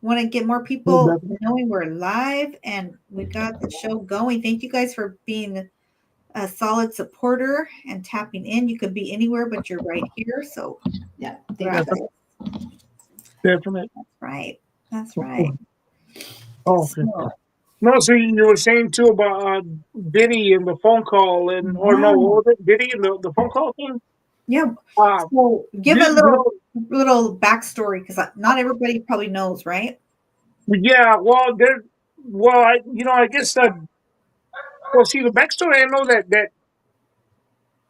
Want to get more people knowing we're live and we got the show going. Thank you guys for being a solid supporter and tapping in. You could be anywhere, but you're right here. So Yeah. that's Definitely. right. That's right. Oh, okay. So, No, so you were saying too about Diddy and the phone call, or no, what was it? Diddy and the phone call thing? yeah. Uh, So give you a know, little backstory because not everybody probably knows, right? yeah, I guess that. Well, see, the backstory. I know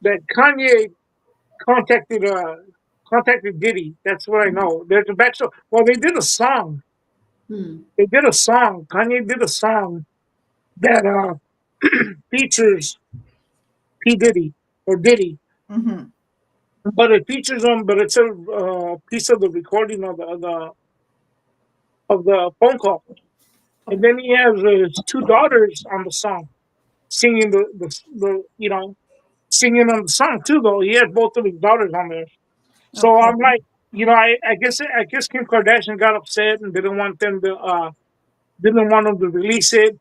that Kanye contacted contacted Diddy. That's what I know. There's a backstory. Well, they did a song. Hmm. They did a song. Kanye did a song that features P Diddy or Diddy, Mm-hmm. but it features him. But it's a piece of the recording of the phone call, and then he has his two daughters on the song singing the singing on the song too. Though he had both of his daughters on there. So Okay. I'm like, I guess Kim Kardashian got upset and didn't want him to release it.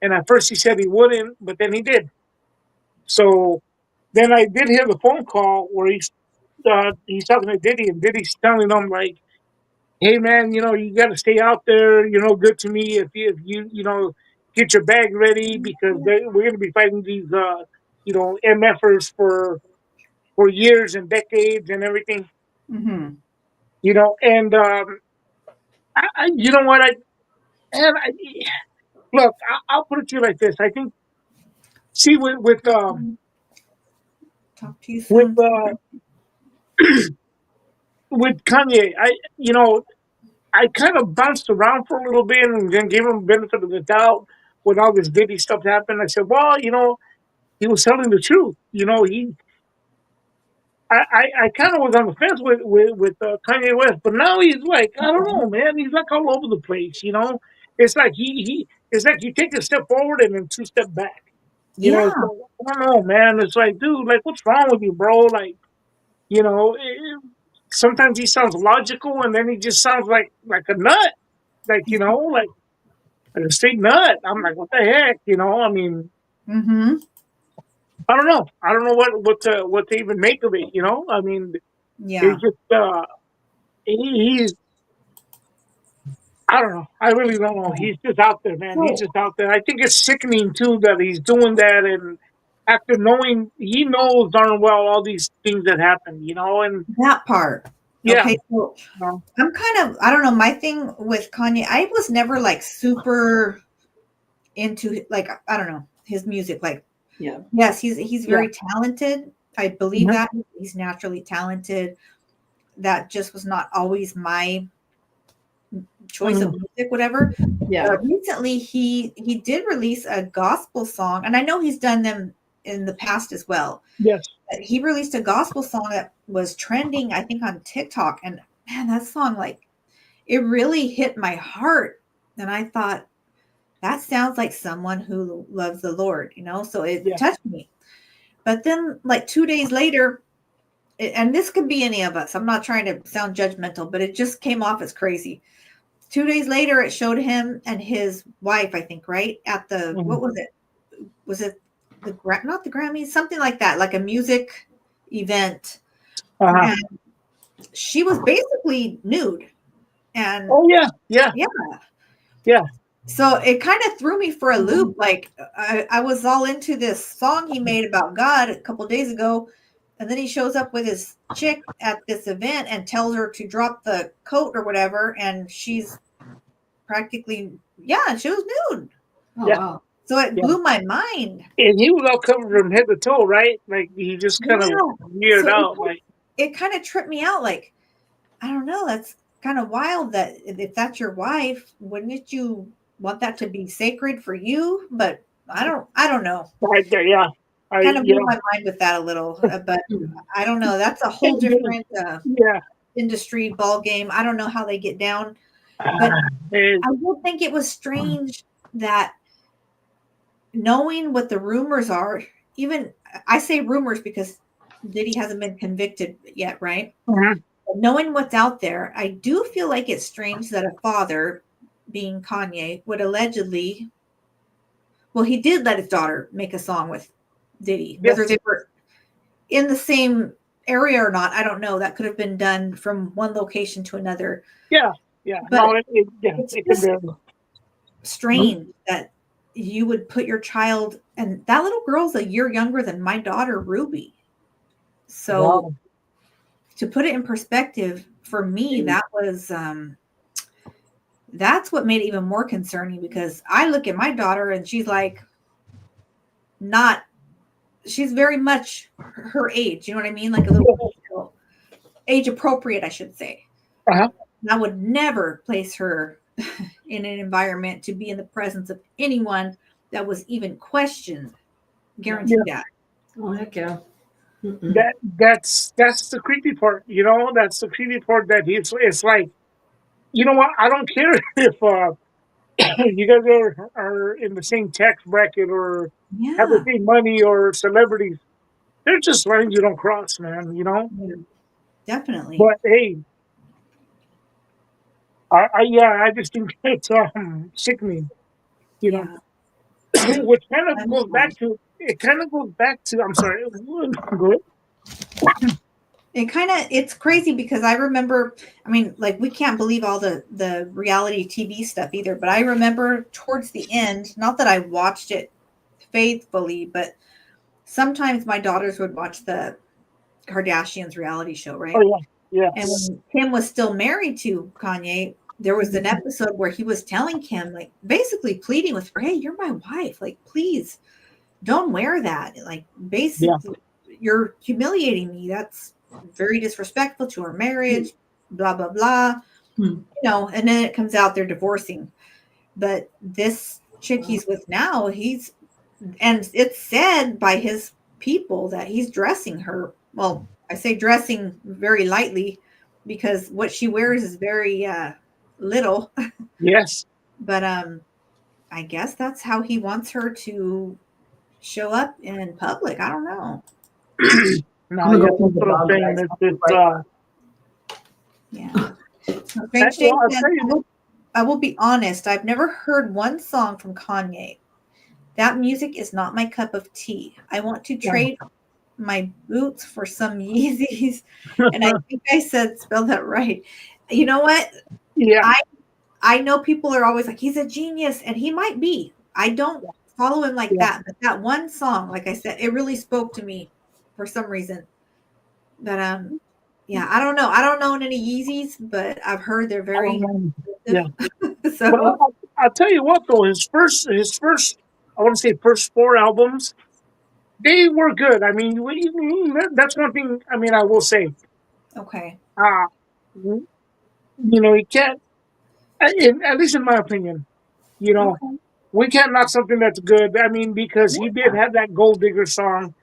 And at first he said he wouldn't, but then he did. So then I did hear the phone call where he's talking to Diddy, and Diddy's telling him like, "Hey man, you got to stay out there. You're no good to me if you get your bag ready because we're going to be fighting these MFers for years and decades and everything." Mm-hmm. And you know what and I look, I'll put it to you like this. I think, see, Talk to you with soon. with Kanye, I kind of bounced around for a little bit and then gave him the benefit of the doubt when all this Diddy stuff happened. I said, well, he was telling the truth. I kind of was on the fence with Kanye West, but now he's like, I don't know, man. He's like all over the place. It's like it's like you take a step forward and then two step back. Yeah. It's like, I don't know, man. It's like, dude, like, what's wrong with you, bro? Like, sometimes he sounds logical, and then he just sounds like a nut, like like a straight nut. I'm like, what the heck, I mean, Mm-hmm. I don't know. I don't know what to even make of it. I mean, Yeah. it's just he's. I don't know. I really don't know. He's just out there, man. He's So just out there. I think it's sickening too that he's doing that, and after knowing, he knows darn well all these things that happen, and that part. yeah, Okay. So I'm kind of, I don't know, my thing with Kanye, I was never like super into like, I don't know, his music. Like, Yeah. yes, he's yeah, very talented. I believe Mhm. that he's naturally talented. That just was not always my choice of music, whatever. Yeah. Recently, he did release a gospel song, and I know he's done them in the past as well. yes, But he released a gospel song that was trending, I think, on TikTok, and man, that song it really hit my heart. And I thought, that sounds like someone who loves the Lord, so it Yeah. touched me. But then, like 2 days later, and this could be any of us, I'm not trying to sound judgmental, but it just came off as crazy. 2 days later, it showed him and his wife, I think, right? At the, what was it? Was it not the Grammys, something like that, like a music event. Uh-huh. And she was basically nude. And Oh yeah, yeah, yeah. yeah. So it kind of threw me for a loop. Like I was all into this song he made about God a couple of days ago. And then he shows up with his chick at this event and tells her to drop the coat or whatever. And she's practically, she was nude. Oh, Yeah. wow. So it Yeah. blew my mind. And he was all covered from head to toe, right? Like he just kind of weird So out. Like it kind of tripped me out. Like, I don't know. That's kind of wild that if that's your wife, wouldn't you want that to be sacred for you? But I don't know. right there, yeah. Kind of blew my mind with that a little, but I don't know. That's a whole different yeah. industry ball game. I don't know how they get down, but I would think it was strange that knowing what the rumors are, even I say rumors because Diddy hasn't been convicted yet, right? Mhm. Knowing what's out there, I do feel like it's strange that a father, being Kanye, would allegedly, well, he did let his daughter make a song with Diddy. Yes. Whether they were in the same area or not, I don't know. That could have been done from one location to another. Yeah, yeah. But no, it's just strange that you would put your child, and that little girl's a year younger than my daughter, Ruby. So wow. to put it in perspective, for me, that was that's what made it even more concerning, because I look at my daughter and she's like she's very much her age, you know what I mean? Like a little age appropriate, I should say. Uh-huh. I would never place her in an environment to be in the presence of anyone that was even questioned. Guaranteed that. Oh, heck yeah. That's the creepy part, that's the creepy part, that it's like, you know what, I don't care if you guys are in the same tax bracket or have the Yeah. same money or celebrities. They're just lines you don't cross, man, Yeah, definitely. But hey, I just think it's sickening, Yeah. which kind of goes back to I'm sorry, go ahead. It's crazy because I remember, I mean, like, we can't believe all the reality TV stuff either, but I remember towards the end, not that I watched it faithfully, but sometimes my daughters would watch the Kardashians reality show, right? Oh yeah, And when Kim was still married to Kanye, there was an episode where he was telling Kim, like, basically pleading with her, hey, you're my wife. Like, please don't wear that. Like, basically, you're humiliating me. That's very disrespectful to our marriage, blah, blah, blah. And then it comes out they're divorcing. But this chick he's with now, and it's said by his people that he's dressing her. Well, I say dressing very lightly because what she wears is very little. yes. But I guess that's how he wants her to show up in public. I don't know. No, yeah, that's what I'm saying. Yeah. I will be honest. I've never heard one song from Kanye. That music is not my cup of tea. I want to trade my boots for some Yeezys. And I think I spelled that right. You know what? Yeah. I know people are always like, he's a genius, and he might be. I don't follow him like that. But that one song, like I said, it really spoke to me for some reason. But I don't know. I don't own any Yeezys, but I've heard they're very So but I'll tell you what though, his first I want to say first 4 albums, they were good. I mean, that's one thing. I mean, I will say. Okay. You can't. At least in my opinion, we can't knock something that's good. I mean, because he did have that Gold Digger song.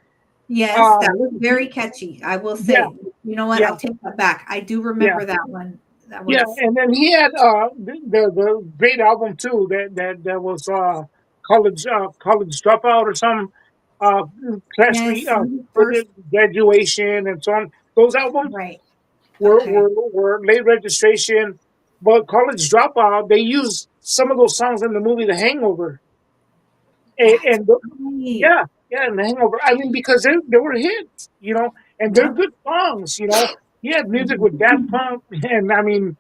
Yes, that was very catchy. I will say. You know what? I'll take that back. I do remember that one. That Yeah, was and then he had the great album too that was college dropout or some uh class yes, first, graduation and so on. Those albums right. were Okay. late registration, but college dropout they used some of those songs in the movie The Hangover, and, That's and right. yeah, yeah, and The Hangover. I mean, because they were hits, and they're Yep. good songs. He had music with Daft Mhm. Punk, and I mean,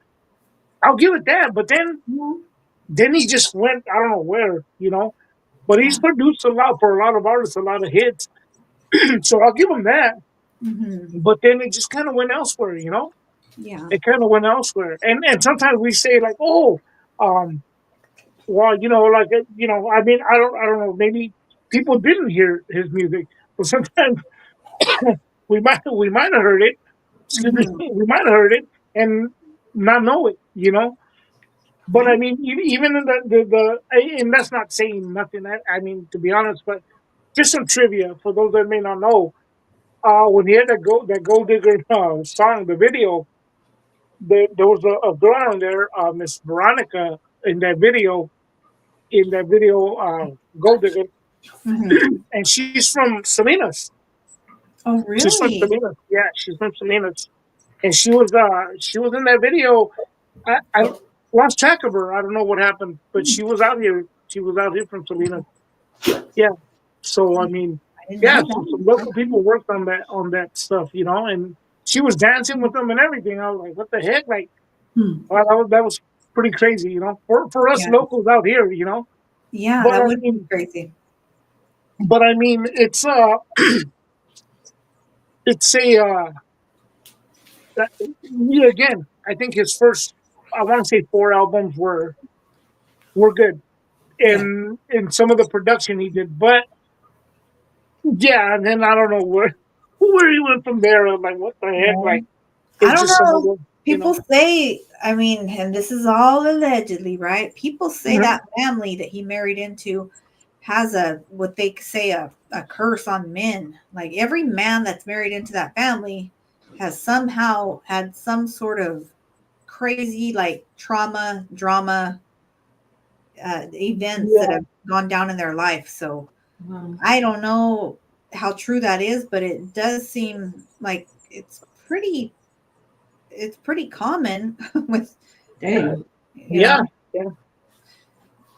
I'll give it that. But then he just went, I don't know where. But he's Yeah. produced a lot for a lot of artists, a lot of hits. So I'll give him that. Hmm. But then it just kind of went elsewhere. Yeah. It kind of went elsewhere. And sometimes we say like, oh, um, well, like I mean, I don't know, maybe people didn't hear his music, but sometimes we might have heard it. Excuse me, Hmm. we might have heard it and not know it. But I Yeah. mean, even in and that's not saying nothing. I mean, to be honest, but just some trivia for those that may not know. When he had that Gold Digger song, the video, there was a girl in there, Miss Veronica, in that video, Gold Digger, Hmm. and she's from Salinas. Oh, She's from really? Salinas. Yeah, she's from Salinas, and she was in that video. I lost track of her. I don't know what happened, but she was out here. She was out here from Salinas. Yeah. So I mean, I didn't yeah. know So some that. local Okay. people worked on that stuff, and she was dancing with them and everything. I was like, what the heck? Like, Hmm. wow, that was pretty crazy, for us Yeah. locals out here. Yeah, But that I would be mean, crazy. it's it's yeah, again. I think his first, I want to say, 4 albums were good, Yeah. and some of the production he did, but yeah, and then I don't know where he went from there. I'm like, what the heck? Yeah. Like, I it's don't just some of know. the, People say, I mean, and this is all allegedly, right? People say Mhm. that family that he married into has what they say a curse on men. Like every man that's married into that family has somehow had some sort of crazy, like trauma, drama, events that Yeah, have gone down in their life. So Wow. I don't know how true that is, but it does seem like it's pretty common with, Dang. you yeah, know. yeah.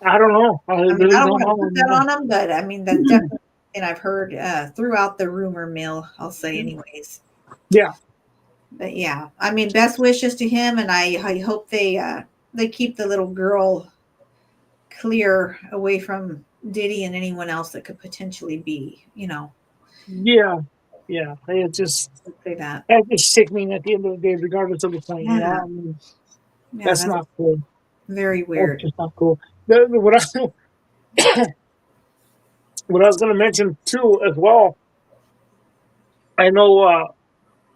I don't know. I I mean, I really don't don't want to know. put that on them, but I mean that's definitely and I've heard throughout the rumor mill. I'll say, anyways. Yeah, But yeah, I mean, best wishes to him, and I hope they keep the little girl clear away from Diddy and anyone else that could potentially be, yeah, yeah. let's say that. It's just sickening at the end of the day, regardless of the point. Yeah, I mean, yeah, that's that's not cool. very That's weird. just not cool. What I was going to mention too, as well. I know.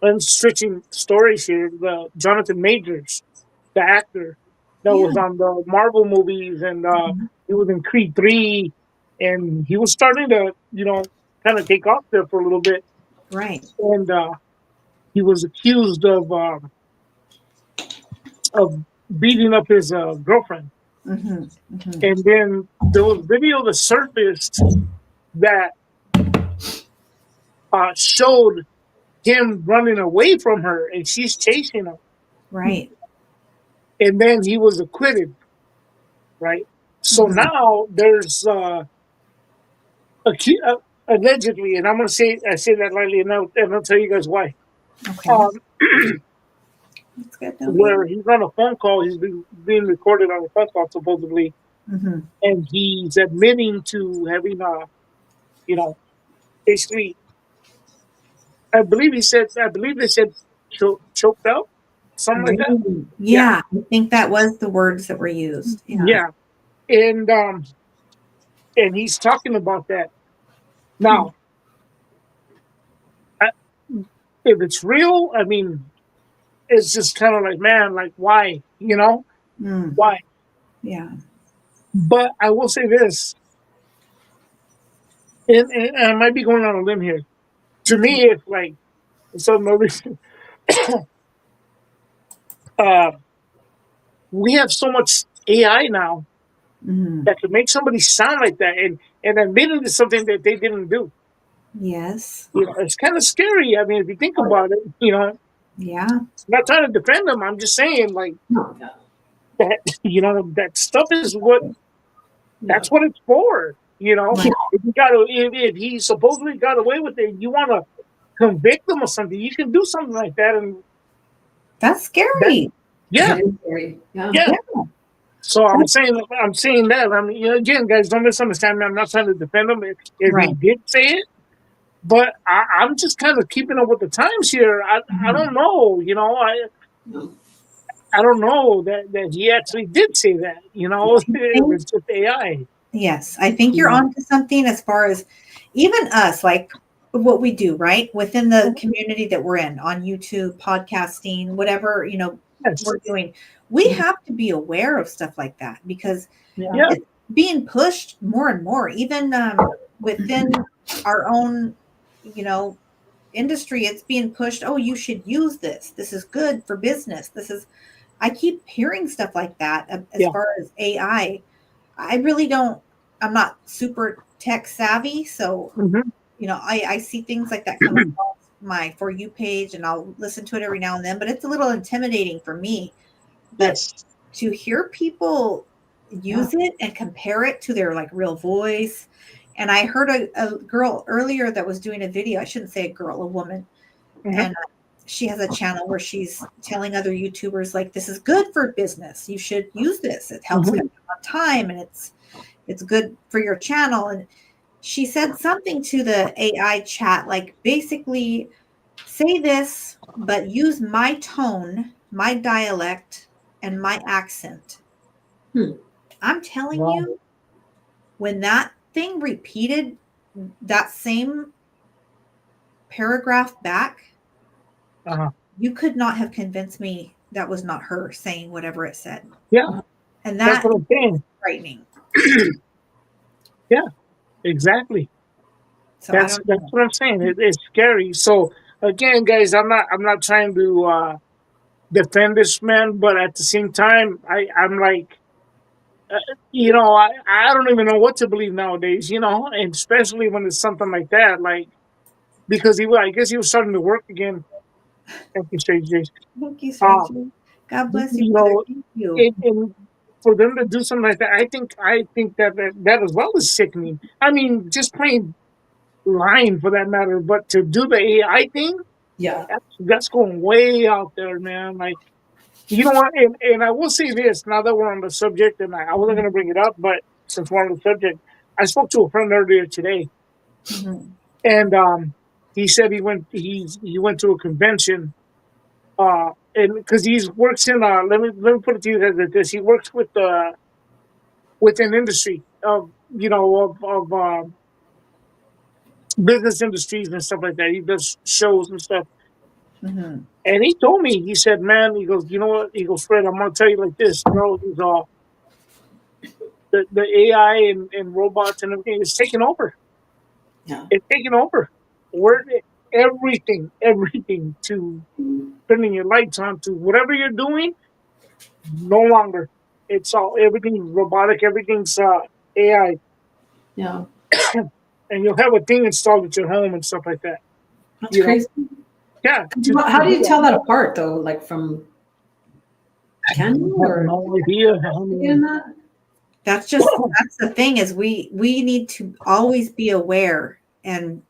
I'm switching stories here. The Jonathan Majors, the actor that Yeah, was on the Marvel movies, and mhm, he was in Creed 3, and he was starting to, kind of take off there for a little bit, right. and he was accused of beating up his girlfriend, Hmm. Hmm. and then there was video that surfaced that showed him running away from her, and she's chasing him, Right. and then he was acquitted, right? So Hmm. now there's allegedly, and I say that lightly, and I'll tell you guys why. Okay. Um, That's good. where he's on a phone call, he's being recorded on a phone call supposedly, Mm-hmm. and he's admitting to having you know, basically, I believe they said choked out, something like that. Really? Yeah, Yeah, I think that was the words that were used. Yeah. yeah, and he's talking about that Hmm. now. I, if it's real, I mean, it's just kind of like, man, like why, Mm. why? Yeah. But I will say this, and I might be going on a limb here. To Okay. me, it's like, for some reason, uh, we have so much AI now Mhm. that could make somebody sound like that, and admitting to something that they didn't do. Yes. It's kind of scary. I mean, if you think about it, Yeah. I'm not trying to defend them. I'm just saying, like Yeah. that. That stuff is what Yeah. that's what it's for. Right. If he supposedly got away with it, you want to convict them of something, you can do something like that, and That's that, scary. yeah, It is scary. Yeah. yeah. Yeah. So I'm That's saying that. I mean, again, guys, don't misunderstand me. I'm not trying to defend him if he right. did say it, but I'm just kind of keeping up with the times here. I Mhm. don't know. No. I don't know that he actually did say that. I It think was just AI. yes, I think You you're know, onto something as far as even us, like what we do, right? Within the community that we're in on YouTube, podcasting, whatever, yes, we're doing. We have to be aware of stuff like that because Yeah. yeah, it's being pushed more and more, even within our own, you know, industry. It's being pushed. Oh, you should use this. This is good for business. I keep hearing stuff like that as yeah. far as AI. I really don't, I'm not super tech savvy. So, Hmm. I see things like that come across my For You page and I'll listen to it every now and then, but it's a little intimidating for me. But Yes. to hear people Yeah. use it and compare it to their like real voice. And I heard a girl earlier that was doing a video. I shouldn't say a girl, a woman. Hmm. And she has a channel where she's telling other YouTubers like this is good for business. You should use this. It helps Hmm. cut down on time and it's good for your channel. And she said something to the AI chat like basically say this, but use my tone, my dialect, and my accent. Hmm. I'm telling Wow. you, when that thing repeated that same paragraph back, Uh-huh. you could not have convinced me that was not her saying whatever it said. Yeah, And that's that what I'm is saying. frightening. Yeah, exactly. So I That's don't that's know. what I'm saying. It's scary. So again, guys, I'm not trying to defend this man, but at the same time, I'm like, uh, I don't even know what to believe nowadays. And especially when it's something like that, like because I guess he was starting to work again. Thank you, Straight Jays. Thank you, Uh, stranger. God bless you, you brother. know, Thank you. and for them to do something like that, I think that as well is sickening. I mean, just plain lying for that matter, but to do the AI thing, Yeah. that's going way out there, man. Like, you know what? And I will say this now that we're on the subject, and I wasn't going to bring it up, but since we're on the subject, I spoke to a friend earlier today, Mhm. and he said he went to a convention, and because he works in let me put it to you as this, he works with an industry of business industries and stuff like that. He does shows and stuff. Mhm. And he told me, he said, man, he goes, you know what? He goes, Fred, I'm gonna tell you like this, bro. He's the AI and robots and everything is taking over. Yeah. It's taking over. We're everything to turning your lights on to whatever you're doing, no longer. It's all everything's robotic, everything's AI. Yeah. And you'll have a thing installed at your home and stuff like that. That's You know, crazy. yeah. To How do do you that, tell that apart though? Like from can you I have or no idea. I in mean, that? That's the thing is we need to always be aware. And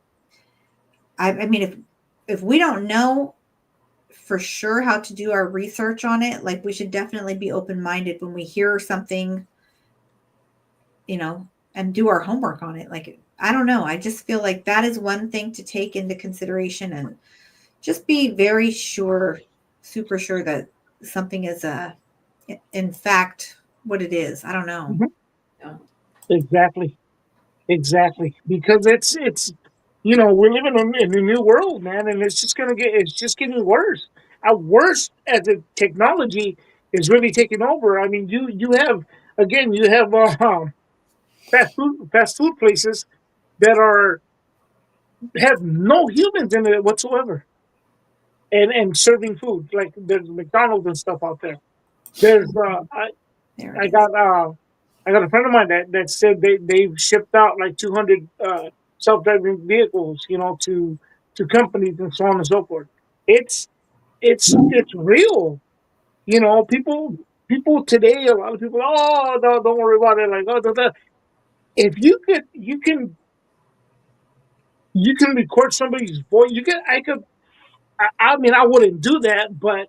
I mean if we don't know for sure how to do our research on it, like we should definitely be open-minded when we hear something, you know, and do our homework on it. Like I don't know, I just feel like that is one thing to take into consideration and just be very sure, super sure that something is in fact what it is. I don't know. mhm, Yeah. exactly, exactly. Because it's we're living in a new world, man, and it's just getting worse. Worse as the technology is really taking over. I mean, you have fast food places that have no humans in it whatsoever, and serving food like there's McDonald's and stuff out there. There's There I it is. got a friend of mine that said they've shipped out like 200 self-driving vehicles, to companies and so on and so forth. It's it's real. People today, a lot of people, oh, no, don't worry about it. Like, oh, if you can record somebody's voice. I mean, I wouldn't do that, but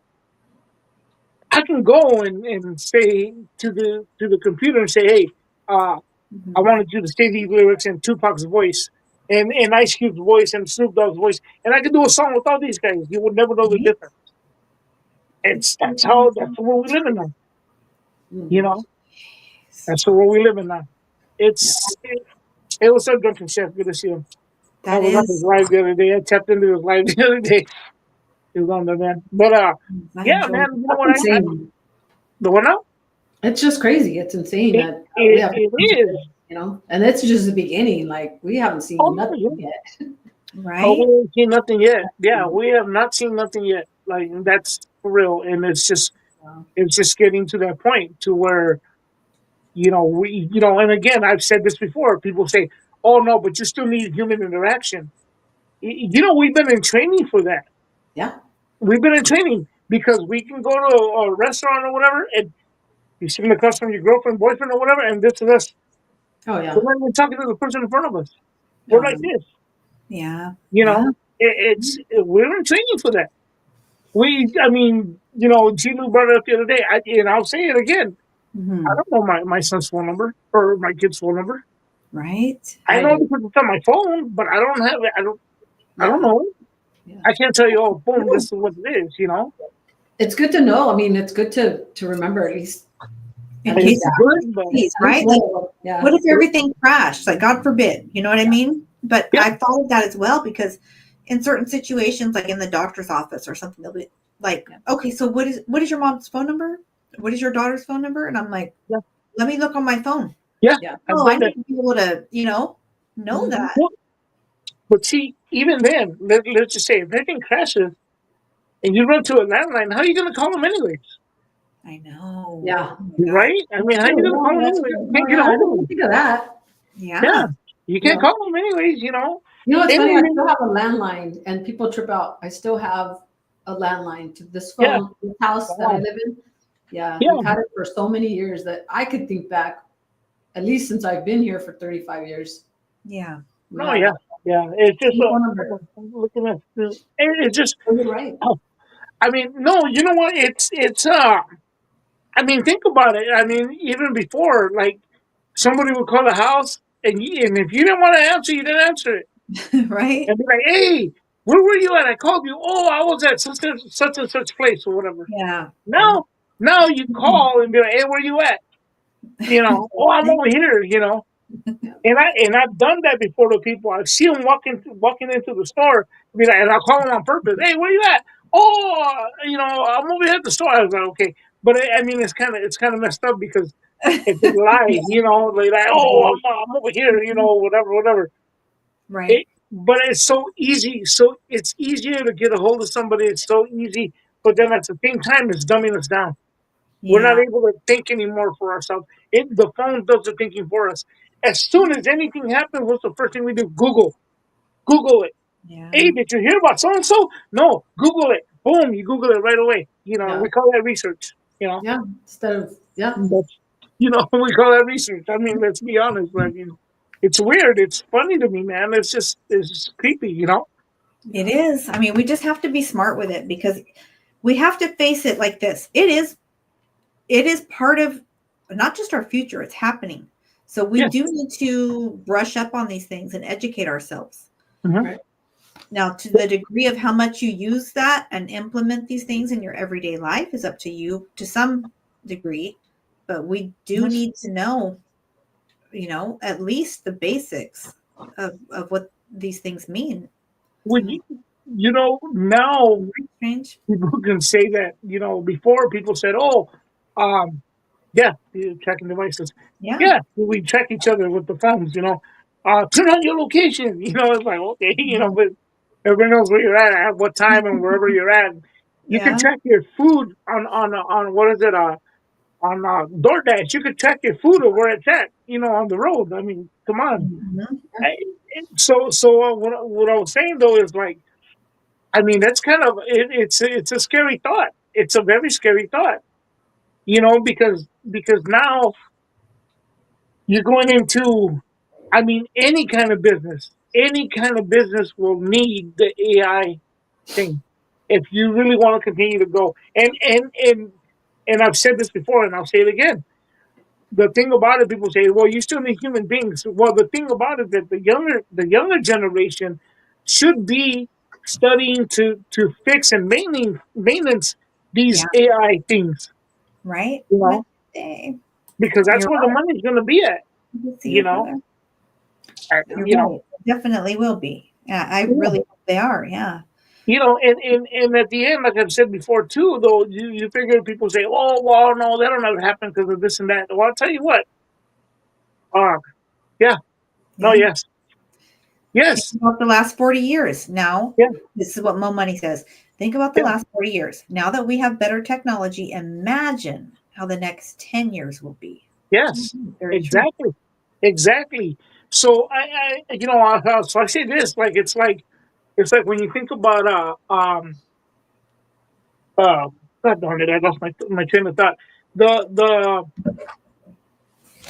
I can go and say to the computer and say, hey, uh, I Mhm. wanted you to say these lyrics in Tupac's voice and Ice Cube's voice and Snoop Dogg's voice, and I could do a song with all these guys. You would never know the Right? difference. That's the world we live in now. You Mhm. know, that's the world we live in now. Yeah. It was so good from Chef. Good to see him. I That was on his is, live the other day. I tapped into his live the other day. He was on there, man. But I yeah, enjoyed man. You know That's what? I insane. the one now. It's just crazy. It's insane It, that we it have, it is. and it's just the beginning. Like we haven't Oh seen no, nothing yeah. yet. Oh, right. we ain't seen nothing yet. Yeah, we have not seen nothing yet. Like that's for real, and Wow. it's just getting to that point to where and again, I've said this before. People say, "Oh no, but you still need human interaction." We've been in training for that. Yeah. We've been in training because we can go to a restaurant or whatever, and you sit across from your girlfriend, boyfriend, or whatever, and this is us. Oh We're yeah. not even talking to the person in front of us. We're Oh like yeah. this. Yeah. You Yeah. know, we're in training for that. I mean, Gino brought it up the other day, and I'll say it again. I Mhm. don't know my son's phone number or my kid's phone number. Right. I I know do. because it's on my phone, but I don't have it. I don't Yeah. know. Yeah. I can't tell you, oh, boom, No, this is what it is. it's good to know. I mean, it's good to remember In at least case of It's that. good, but emergencies, At least right? one Like, of them. Yeah. what if everything crashed? Like, God forbid, you know what I mean? But yeah, I thought of that as well because in certain situations, like in the doctor's office or something, they'll be like, Yeah. okay, so what is your mom's phone number? What is your daughter's phone number? And I'm like, yeah, let me look on my phone. yeah. Yeah. I've Oh, I done need that. to be able to, know Mhm. that. Well, but see, even then, let's just say if anything crashes and you run to a landline, how are you going to call them anyways? I know. Yeah. Oh my God. Right? I mean, how are you True. going to call No, them that's anyways? true. You No, can't get a yeah, I hold of didn't even them. think of that. Yeah, Yeah. you can't Yeah. call them anyways. You know, it's funny. I And still have a landline, and people trip out. I still have a landline to this yeah, phone, this house that I wow, live in. Yeah, yeah, we've had it for so many years that I could think back, at least since I've been here for 35 years. Yeah. We no, had yeah, yeah. It's just same phone number. looking at it's just. Oh, you're right. I mean, no, you know what? It's. I mean, think about it. I mean, even before, like somebody would call the house, and if you didn't want to answer, you didn't answer it, Right? and be like, "Hey, where were you at? I called you. Oh, I was at such and such place or whatever." Yeah. Yeah. Now you call and be like, "Hey, where you at?" Oh, I'm over here. Yeah. And I've done that before to people. I've seen them walking into the store, be like, and I'll call them on purpose. Hey, where you at? Oh, I'm over here at the store. I was like, okay, but I mean, it's kind of messed up because if they lie, like, oh, Right. I'm over here, whatever. Right. But it's so easy. So it's easier to get a hold of somebody. It's so easy, but then at the same time, it's dumbing us down. We're not Yeah. able to think anymore for ourselves. The phone does the thinking for us. As soon as anything happens, what's the first thing we do? Google. Google it. Hey, Yeah. did you hear about so and so? No, Google it. Boom, you Google it right away. Yeah. We call that research. Yeah. Instead of, yeah. But, we call that research. I mean, let's be honest. I mean, it's weird. It's funny to me, man. It's creepy. It is. I mean, we just have to be smart with it because we have to face it like this. It is part of not just our future, it's happening. So we Yeah. do need to brush up on these things and educate ourselves. Mhm. Right. Now, to the degree of how much you use that and implement these things in your everyday life is up to you to some degree, but we do Mhm. need to know, at least the basics of what these things mean. Well, now Strange. people can say that, before people said, oh, um, yeah, the tracking devices. Yeah. Yeah, we track each other with the phones. Turn on your location. It's like, okay, but everybody knows where you're at what time and wherever you're at. You can Yeah. track your food on what is it? DoorDash. You could track your food or where it's at, on the road. I mean, come on. Mhm. I, what I was saying though is like, I mean, that's kind of it's a scary thought. It's a very scary thought, because now you're going into, I mean, any kind of business will need the AI thing if you really want to continue to go. And I've said this before, and I'll say it again. The thing about it, people say, "Well, you still need human beings." Well, the thing about it that the younger generation should be studying to fix and maintenance these Yeah. AI things, Right. you What know, day? because that's You're where the money's going to be at, right. See you you, know, brother. and, You're right. Definitely will be. Yeah, I really hope they are. Yeah. and at the end, like I've said before too, though, you figure people say, "Oh, well, no, that'll never happen because of this and that." Well, I'll tell you what. Uh, yeah, no, Yeah. yes, Think yes, about the last 40 years. Now, yeah, this is what Mo Money says. Think about the yeah, last 40 years. Now that we have better technology, imagine how the next 10 years will be. yes, Very true. exactly, exactly. So so I say this, like it's like when you think about uh God darn it, I lost my train of thought. The the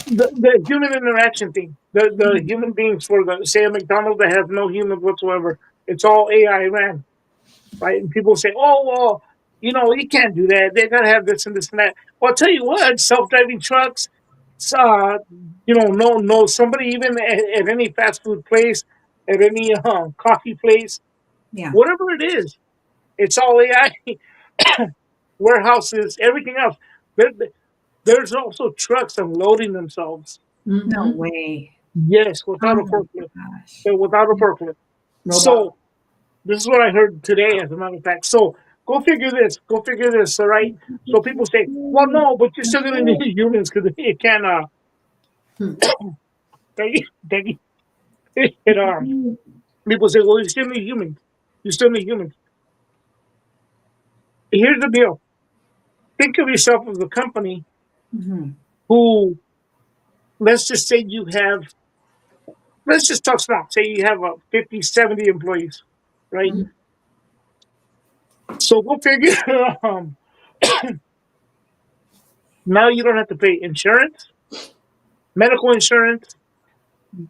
the human interaction thing, the human beings for the say a McDonald's that has no humans whatsoever, it's all AI ran, right? And people say, "Oh well, you can't do that. They gotta have this and this and that." Well, I'll tell you what, self-driving trucks, no, somebody even at any fast food place, at any coffee place, Yeah. whatever it is, it's all AI. Warehouses, everything else. There, there's also trucks unloading themselves. No Mm-hmm. way. Yes, without Oh a my forklift. gosh. Yeah, without a forklift. Robot. So this is what I heard today, as a matter of fact. So go figure this. Go figure this. All right. So people say, "Well, no, but you're still going to need humans because you can't." Hmm. They, it, people say, "Well, you still need humans. You still need humans." Here's the deal. Think of yourself as a company Mhm. who, let's just say you have, let's just talk small. Say you have 50, 70 employees, right? Mhm. So go figure. Um, now you don't have to pay insurance, medical insurance.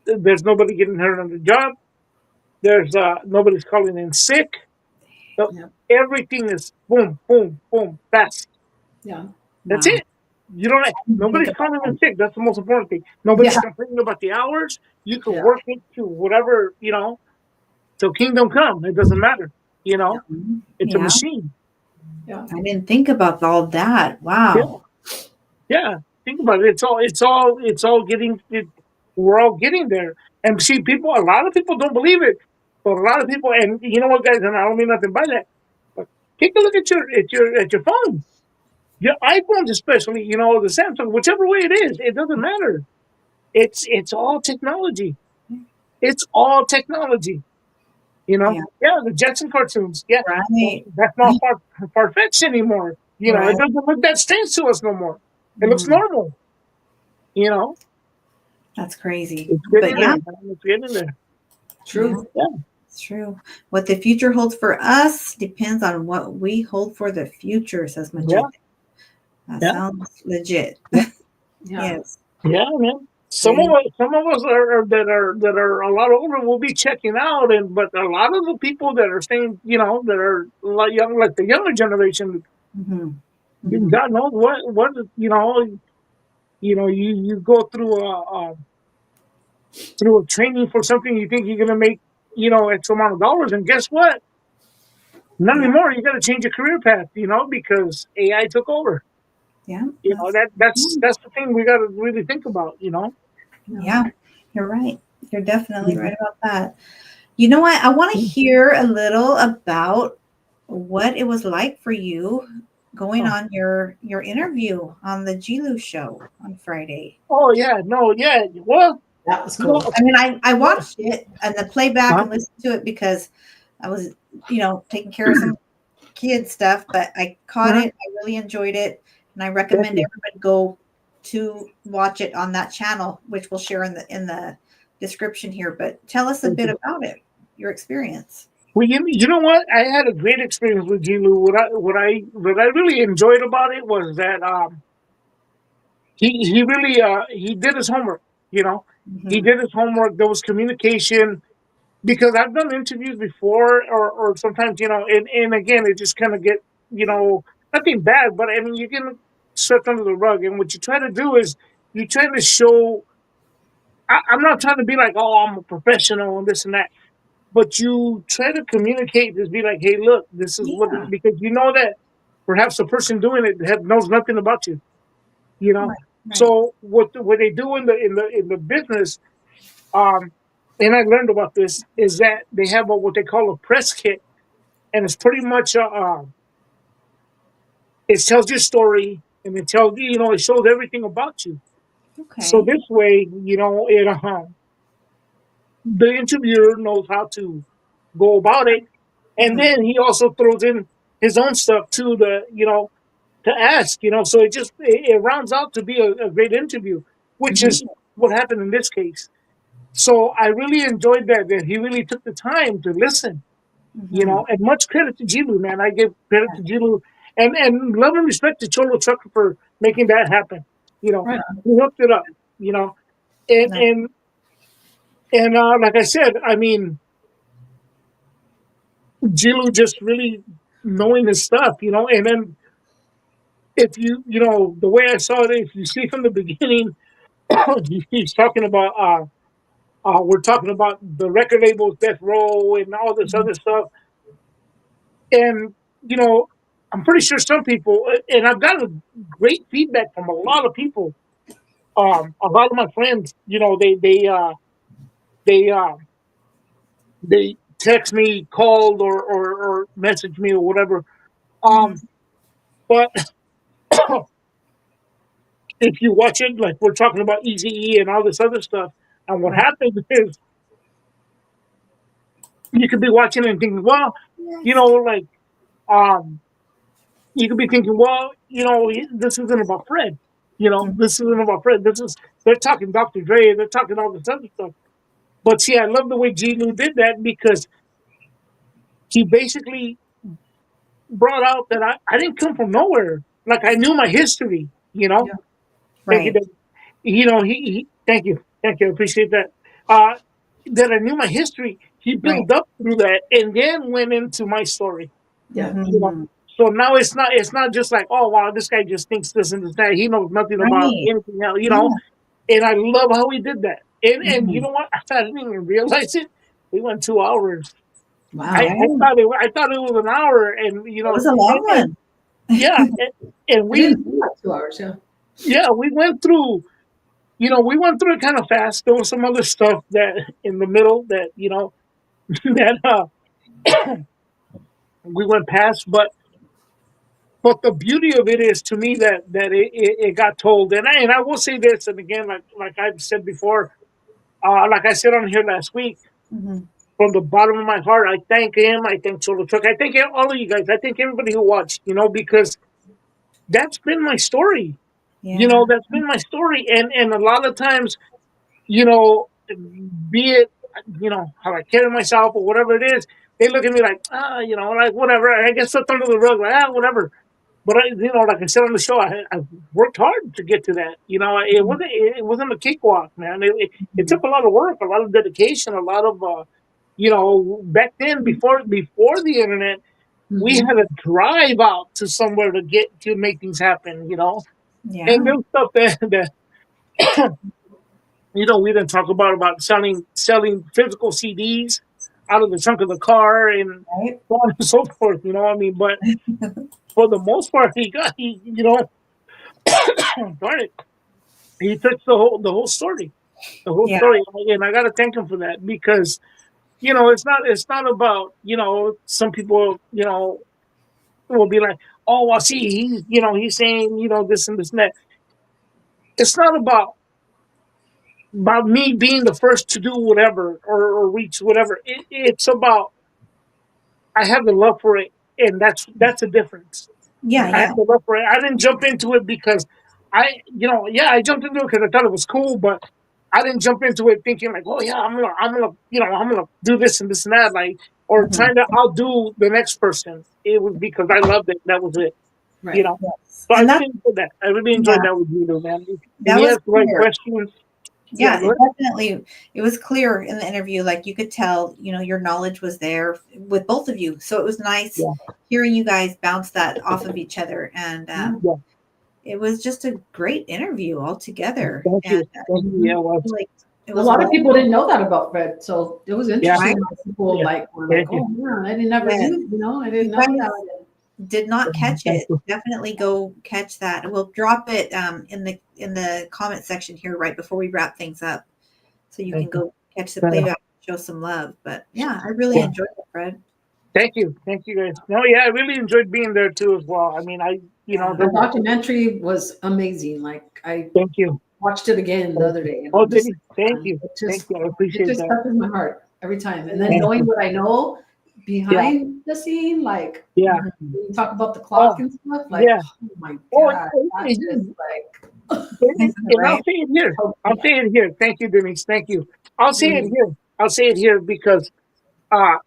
There's nobody getting hurt on the job. There's nobody's calling in sick. So Yeah. everything is boom, boom, boom, fast. Yeah. That's Wow. it. You don't. Think Nobody's about calling in that. sick. That's the most important thing. Yeah. Nobody's complaining about the hours. You can Yeah. work into whatever till kingdom come. It doesn't matter. You Yeah. know, it's a Yeah. machine. Yeah. I didn't think about all that. Yeah, Wow. yeah. Think about it. It's all getting. We're all getting there. And see, a lot of people don't believe it, but a lot of people, and you know what, guys, and I don't mean nothing by that. But take a look at your phone, your iPhones, especially. The Samsung, whichever way it is, it doesn't matter. It's all technology. It's all technology. Yeah. Yeah, the Jetson cartoons. Yeah, well, Right. that's not far fetched anymore. It Right. doesn't look that strange to us no more. It looks Mm, normal. You know, that's crazy. it's But getting yeah, there. Man. It's getting there. yeah, True. Yeah, it's true. What the future holds for us depends on what we hold for the future, says yeah, Majid. That yeah, sounds legit. yeah, Yeah. Yes. yeah, man. See? Some of us that are a lot older will be checking out, but a lot of the people that are saying, that are like young, like the younger generation, Hmm. Hmm. God knows you go through a training for something you think you're gonna make, X amount of dollars, and guess what? Not Yeah. anymore. You got to change your career path, because AI took over. Yeah. That's the thing we got to really think about. Yeah. Yeah. You're right. You're definitely Mhm. right about that. You know what? I want to hear a little about what it was like for you going Oh, on your interview on the Gilu show on Friday. oh, yeah, no, yeah. Well, That was no, cool. I mean, I yeah, watched it and the playback huh? and listened to it because I was, taking care of some kid stuff, but I caught Mhm. it. I really enjoyed it. And I Thank recommend you. everybody go to watch it on that channel, which we'll share in the description here. But tell us a Thank bit you. about it, your experience. Well, you know what? I had a great experience with Gilu. What I really enjoyed about it was that he really he did his homework. You know, he Mhm. did his homework. There was communication because I've done interviews before, or sometimes and again it just kind of get nothing bad, but I mean you get swept under the rug. And what you try to do is you try to show. I'm not trying to be like, oh, I'm a professional and this and that, but you try to communicate. Just be like, hey, look, this is what Yeah. because you know that perhaps the person doing it knows nothing about you. You know, Right. Right. so what they do in the business, um, and I learned about this is that they have what they call a press kit, and it's pretty much it tells your story and it tells it shows everything about you. So Okay. this way, the interviewer knows how to go about it, and Mhm. then he also throws in his own stuff too, to ask. So it rounds out to be a great interview, which Mhm. is what happened in this case. So I really enjoyed that he really took the time to listen. Mhm. And much credit to Gilu, man. I give credit to Gilu, and love and respect to Cholo Trucker for making that happen. Right. He hooked it up. You know, and No. and and like I said, I mean, Gilu just really knowing his stuff. And then if the way I saw it, if you see from the beginning, he's talking about we're talking about the record labels, Death Row, and all this Mhm. other stuff. And you know, I'm pretty sure some people, and I've gotten great feedback from a lot of people. A lot of my friends, they they text me, called, or message me or whatever. Mhm. But if you watch it, like we're talking about Eazy-E and all this other stuff, and what Right. happens is you could be watching and thinking, well, you Yes. know, like um, you could be thinking, well, this isn't about Fred. Mhm. This isn't about Fred. They're talking Dr. Dre, they're talking all this other stuff. But see, I love the way G. Lou did that because he basically brought out that I didn't come from nowhere. Like I knew my history. Yeah. Thank you. Right. Thank you, I appreciate that. Uh, that I knew my history. He Right. built up through that, and then went into my story. Yeah. You know, Mhm. so now it's not just like, oh wow, this guy just thinks this and this that. He knows nothing about Right. anything else. Yeah. And I love how he did that. And you Mhm. know what? I didn't even realize it. We went 2 hours. I, Wow. I Yeah. thought it was an hour, and It was a long and one. yeah, and I we didn't think about 2 hours. Yeah. yeah we went through it kind of fast. There was some other stuff that in the middle that that we went past, but the beauty of it is to me that it got told, and I will say this, and again, like I've said before, like I said on here last week, Mhm. from the bottom of my heart, I thank him. I thank Cholo Truck. I thank all of you guys. I thank everybody who watched. Because that's been my story. Yeah. That's been my story, and a lot of times, you know, be it how I carry myself or whatever it is, they look at me like like whatever. I get swept under the rug, like whatever. But like I said on the show, I worked hard to get to that. Mhm. It wasn't a cakewalk, man. It Mhm. took a lot of work, a lot of dedication, a lot of back then before the internet, we Mm-hmm. had to drive out to somewhere to make things happen. And Yeah. there's stuff that we didn't talk about selling physical CDs out of the trunk of the car and Right. so on and so forth. I mean, but for the most part, darn it, he took the whole story, the whole Yeah. story, and I got to thank him for that because it's not about some people will be like, oh, well, see, he's saying this and this and that. It's not about me being the first to do whatever or reach whatever. It's about I have the love for it, and that's a difference. Yeah, I yeah. had the love for it. I didn't jump into it because I jumped into it because I thought it was cool, but I didn't jump into it thinking like, oh yeah, I'm gonna do this and this and that, like, or Mhm. trying to outdo the next person. It was because I loved it. That was it, you Right. know. Yes. So I And that, really enjoyed that. I really yeah, enjoyed that with you, man. And that he was asked the right clear. questions. Yeah, Yeah, go it ahead. definitely, it was clear in the interview. Like you could tell, your knowledge was there with both of you. So it was nice Yeah, hearing you guys bounce that off of each other. And Yeah. yeah. it was just a great interview altogether. Thank And you, thank you. Yeah, Mhm. well, like it A was lot of well, people didn't know that about Fred, so it was yeah, interesting. right? That people yeah. were like, Thank you. "Oh, yeah, I didn't never Yes. knew, I didn't You know guys that." did not catch Thank it, you. definitely go catch that. We'll drop it in the comment section here right before we wrap things up, so you can Thank you. go catch the Yeah, playback, show some love. But yeah, I really yeah. enjoyed it, Fred. Thank you, guys. No, yeah, I really enjoyed being there too as well. I mean, Yeah. The documentary was amazing. Like I thank you. watched it again the Thank other you. day, Oh, just did he? Thank you. it Thank just you. I it appreciate just that. touches my heart every time. And then Yeah. Thank knowing you. what I know Yeah. behind the scene, like Yeah. Mhm. when you talk about the Oh, clock and stuff, like yeah. oh my Oh, god, that's just like and I'll Right? say it here. I'll yeah. say it here. Thank you, Denise. Thank you. I'll say it Mm. here. I'll say it here because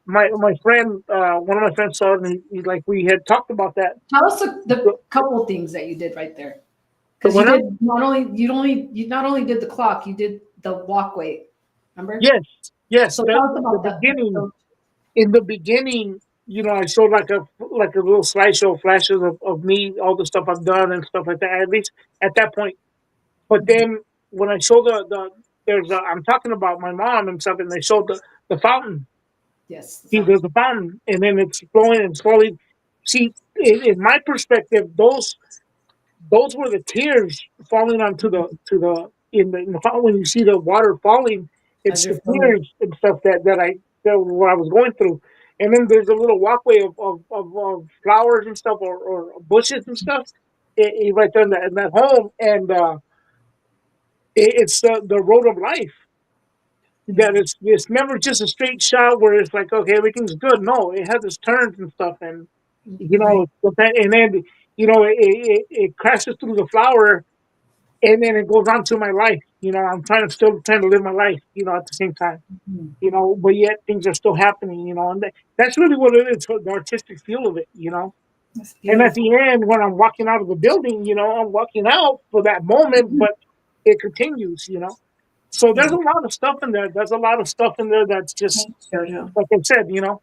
my friend, one of my friends saw it, and like we had talked about that. Tell us the The, couple things that you did right there. the Because you winner? did you not only did the clock, you did the walkway. Remember? Yes, yes. So tell us The about that. beginning. In the beginning, I showed like a little slideshow, flashes of me, all the stuff I've done and stuff like that. At least at that point. But then when I show I'm talking about my mom and stuff, and they showed the fountain. Yes, the See, fountain. there's a fountain, and then it's flowing and slowly. See, in my perspective, those were the tears falling onto the in the fountain. When you see the water falling, As it's you're the filming. tears and stuff that what I was going through. And then there's a little walkway of flowers and stuff, or bushes and stuff, right there in that home. And it's the road of life. Yeah. That it's never just a straight shot where it's like, okay, everything's good. No, it has its turns and stuff, and Right. and then it crashes through the flower, and then it goes on to my life. I'm still trying to live my life. At the same time. Mhm. But yet things are still happening. And that's really what it is. The artistic feel of it. That's And at beautiful. the end, when I'm walking out of the building, I'm walking out for that moment, but it continues. So Yeah. there's a lot of stuff in there. There's a lot of stuff in there that's just Thanks, Jojo. like I said. But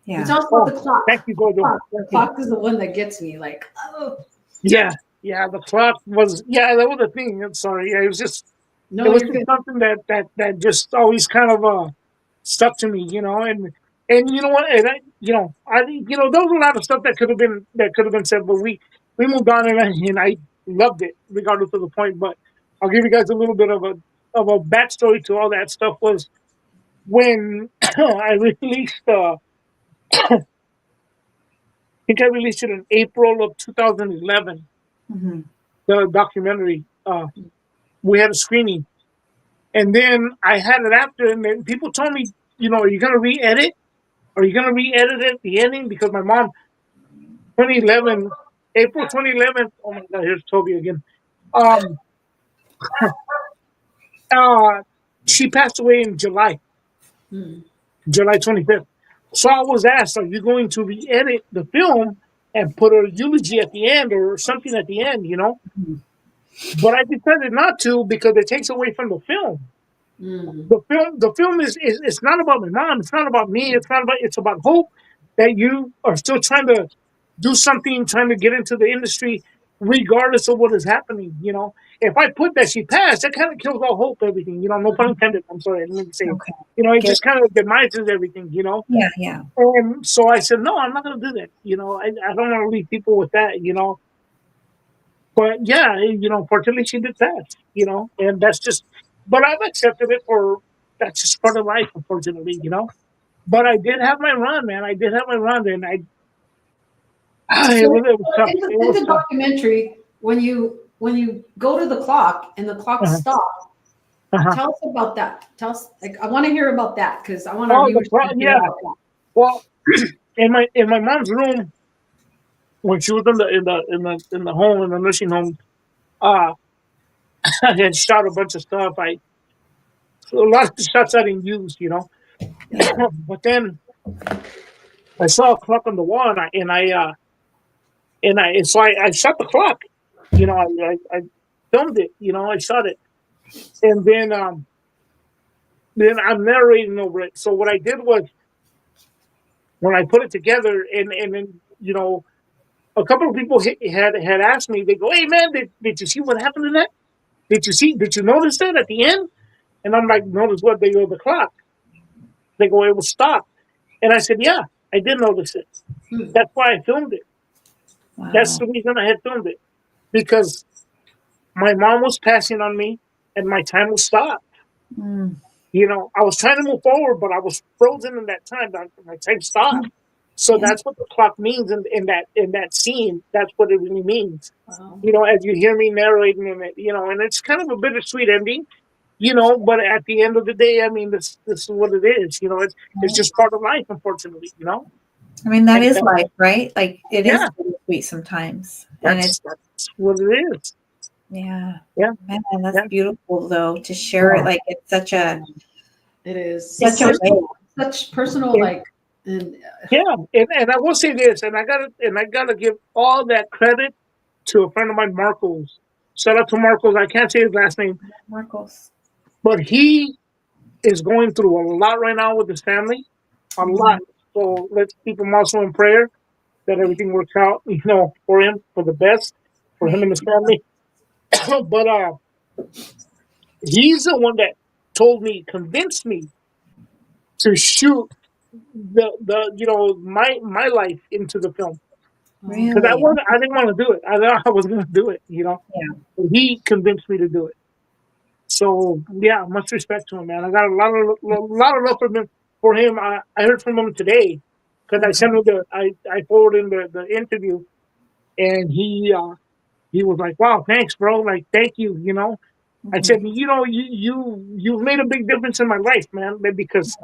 Yeah. tell us about Oh, the clock. thank you, Gojo. The clock is the one that gets me. Like, oh Yeah, yeah. The clock was that was the thing. I'm sorry. Yeah, it no, was you're just good. something that just always kind of stuck to me. And you know what? And there was a lot of stuff that could have been said, but we moved on, and I loved it regardless of the point. But I'll give you guys a little bit of a backstory to all that stuff. Was when I released. I think I released it in April of 2011. Hmm. The documentary. We had a screening, and then I had it after, and then people told me, are you gonna re-edit? Are you gonna re-edit it at the ending? Because my mom, 2011, April 2011. Oh my God, here's Toby again. Um, uh, she passed away in Hmm. July 25th. So I was asked, are you going to re-edit the film and put a eulogy at the end or something at the end? But I decided not to because it takes away from the film. Mm. The film is it's not about my mom. It's not about me. It's about hope that you are still trying to do something, trying to get into the industry, regardless of what is happening. If I put that she passed, that kind of kills all hope, everything. No pun intended. I'm sorry, I didn't mean to say it. Okay. It Get just kind of demises everything. Yeah, yeah. And so I said, no, I'm not going to do that. I don't want to leave people with that. But yeah, fortunately she did pass. And that's just. But I've accepted it for that's just part of life, unfortunately. But I did have my run, man. I did have my run, and it So was tough. It in was the tough. documentary, when you go to the clock and the clock Uh-huh. stops, Uh-huh. tell us about that. Tell us, like, I want to hear about that because I want our Oh, viewers to hear yeah. about that. Well, in my mom's room, when she was in the home, in the nursing home, uh, I had shot a bunch of stuff. A lot of the shots I didn't use, But then I saw a clock on the wall, so I shot the clock. I filmed it. I shot it, and then I'm narrating over it. So what I did was when I put it together, and then a couple of people had asked me. They go, "Hey man, did you see what happened in that? Did you notice that at the end?" And I'm like, "Notice what?" They go, "The clock." They go, "It was stopped." And I said, "Yeah, I did notice it. That's why I filmed it. Wow. That's the reason I had filmed it, because my mom was passing on me, and my time was stopped. Mm. I was trying to move forward, but I was frozen in that time. My time stopped. So Yeah. that's what the clock means in that scene. That's what it really means. Wow. As you hear me narrating in it, and it's kind of a bittersweet ending, but at the end of the day, I mean, this is what it is. It's just part of life, unfortunately. I mean, that And is life, right? Like it is yeah, sweet sometimes, and it's that's what it is. yeah, Yeah, man, that's yeah. beautiful though to share it. Like it's such a It is such a way. such personal, like, and Yeah, and I will say this, and I gotta give all that credit to a friend of mine, Marcos. Shout out to Marcos. I can't say his last name, Marcos. but he is going through a lot right now with his family, a lot. So let's keep him also in prayer that everything works out, for him, for the best, for him and his family. But he's the one that convinced me to shoot my life into the film. Because Really? I didn't want to do it. I thought I was going to do it. Yeah. But he convinced me to do it. So yeah, much respect to him, man. I got a lot of love for him. I heard from him today because I sent him I forwarded him the interview, and he was like, "Wow, thanks, bro. Like, thank you." I said, you've made a big difference in my life, man. Because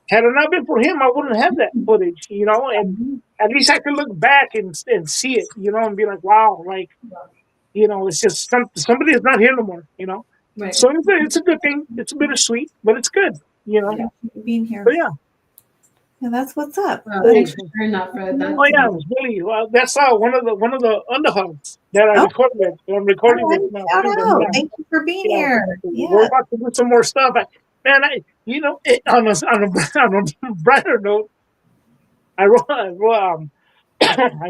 had it not been for him, I wouldn't have that footage, and at least I could look back and see it, and be like, wow, like, it's just somebody is not here no more. right. So it's a good thing. It's bittersweet, but it's good, Yeah, being here. So yeah. Yeah, that's what's up. Well, Good. thanks for sharing that, Fred. Oh yeah, it's really that's one of the underhugs that I recorded. I'm recording All right, this now. shout out. Yeah. Thank you for being Yeah, here. we're Yeah. about to do some more stuff. On a brighter note, I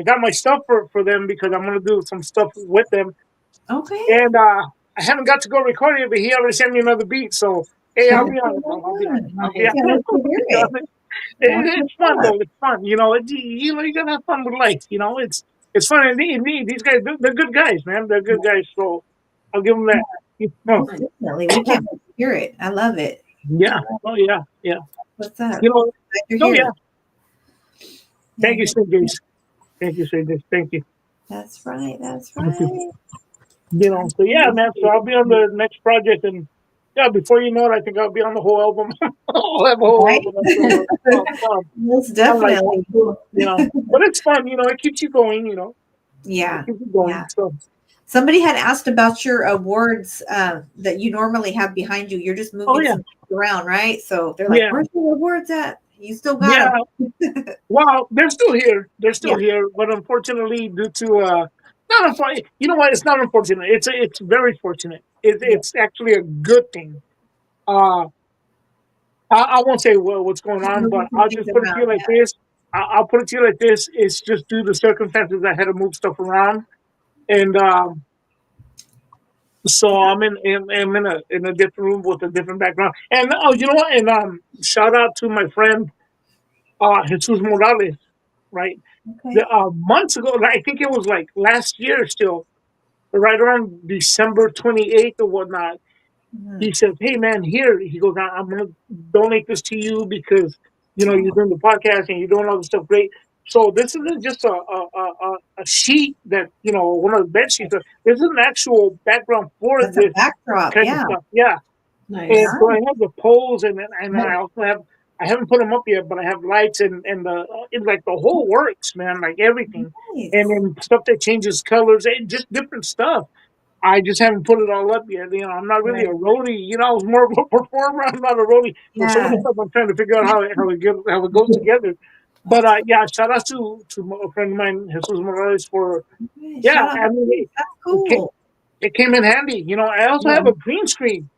got my stuff for them because I'm gonna do some stuff with them, Okay. and I haven't got to go record it, but he already sent me another beat. So hey, I'll be on it. Bro. I'll be on it. I'll be Yeah, on let's hear it. It's fun though. It's fun. You gotta have fun with life. It's fun. And these guys, they're good guys, man. They're good guys. So I'll give them that. Definitely. We can't wait to hear it. I love it. Yeah. Oh yeah. Yeah. What's up? Oh You're here. yeah. Thank you, Jace. Thank you, Jace. Thank you. That's right. That's Thank right. you. So yeah, man. So I'll be on the next project, and yeah, before you know it, I think I'll be on the whole album. I'll have a whole Right? album. Most definitely. But it's fun. It keeps you going. Yeah. It keeps you going. Yeah. So Somebody had asked about your awards that you normally have behind you. You're just moving some things around, right? So they're like, where's the awards at? You still got them. Well, they're still here. They're still here, but unfortunately, due to not unfortunate. You know what? It's not unfortunate. It's very fortunate. It's actually a good thing. I won't say what's going on, but I'll just put it to you like this. I'll put it to you like this. It's just due to circumstances I had to move stuff around, and so I'm in a different room with a different background. And you know what? And shout out to my friend Jesus Morales, right? Okay. Months ago, I think it was like last year still, right around December 28th or whatnot, he says, "Hey man, here." He goes, "I'm going to donate this to you because, you're doing the podcast and you're doing all this stuff great. So this isn't just a sheet that, one of the bed sheets. This is an actual background for That's this a backdrop. kind of Yeah. stuff." Yeah. Nice. And so I have the polls and I also have I haven't put them up yet, but I have lights and like the whole works, man, like everything, and Nice. then stuff that changes colors and just different stuff. I just haven't put it all up yet. I'm not really a roadie. I was more of a performer. I'm not a roadie. So some of Yeah. the stuff I'm trying to figure out how it goes together. But yeah, shout out to a friend of mine, Jesus Morales, for Okay, yeah. shout out. I mean, That's it came, cool. it came in handy. I also Yeah. have a green screen.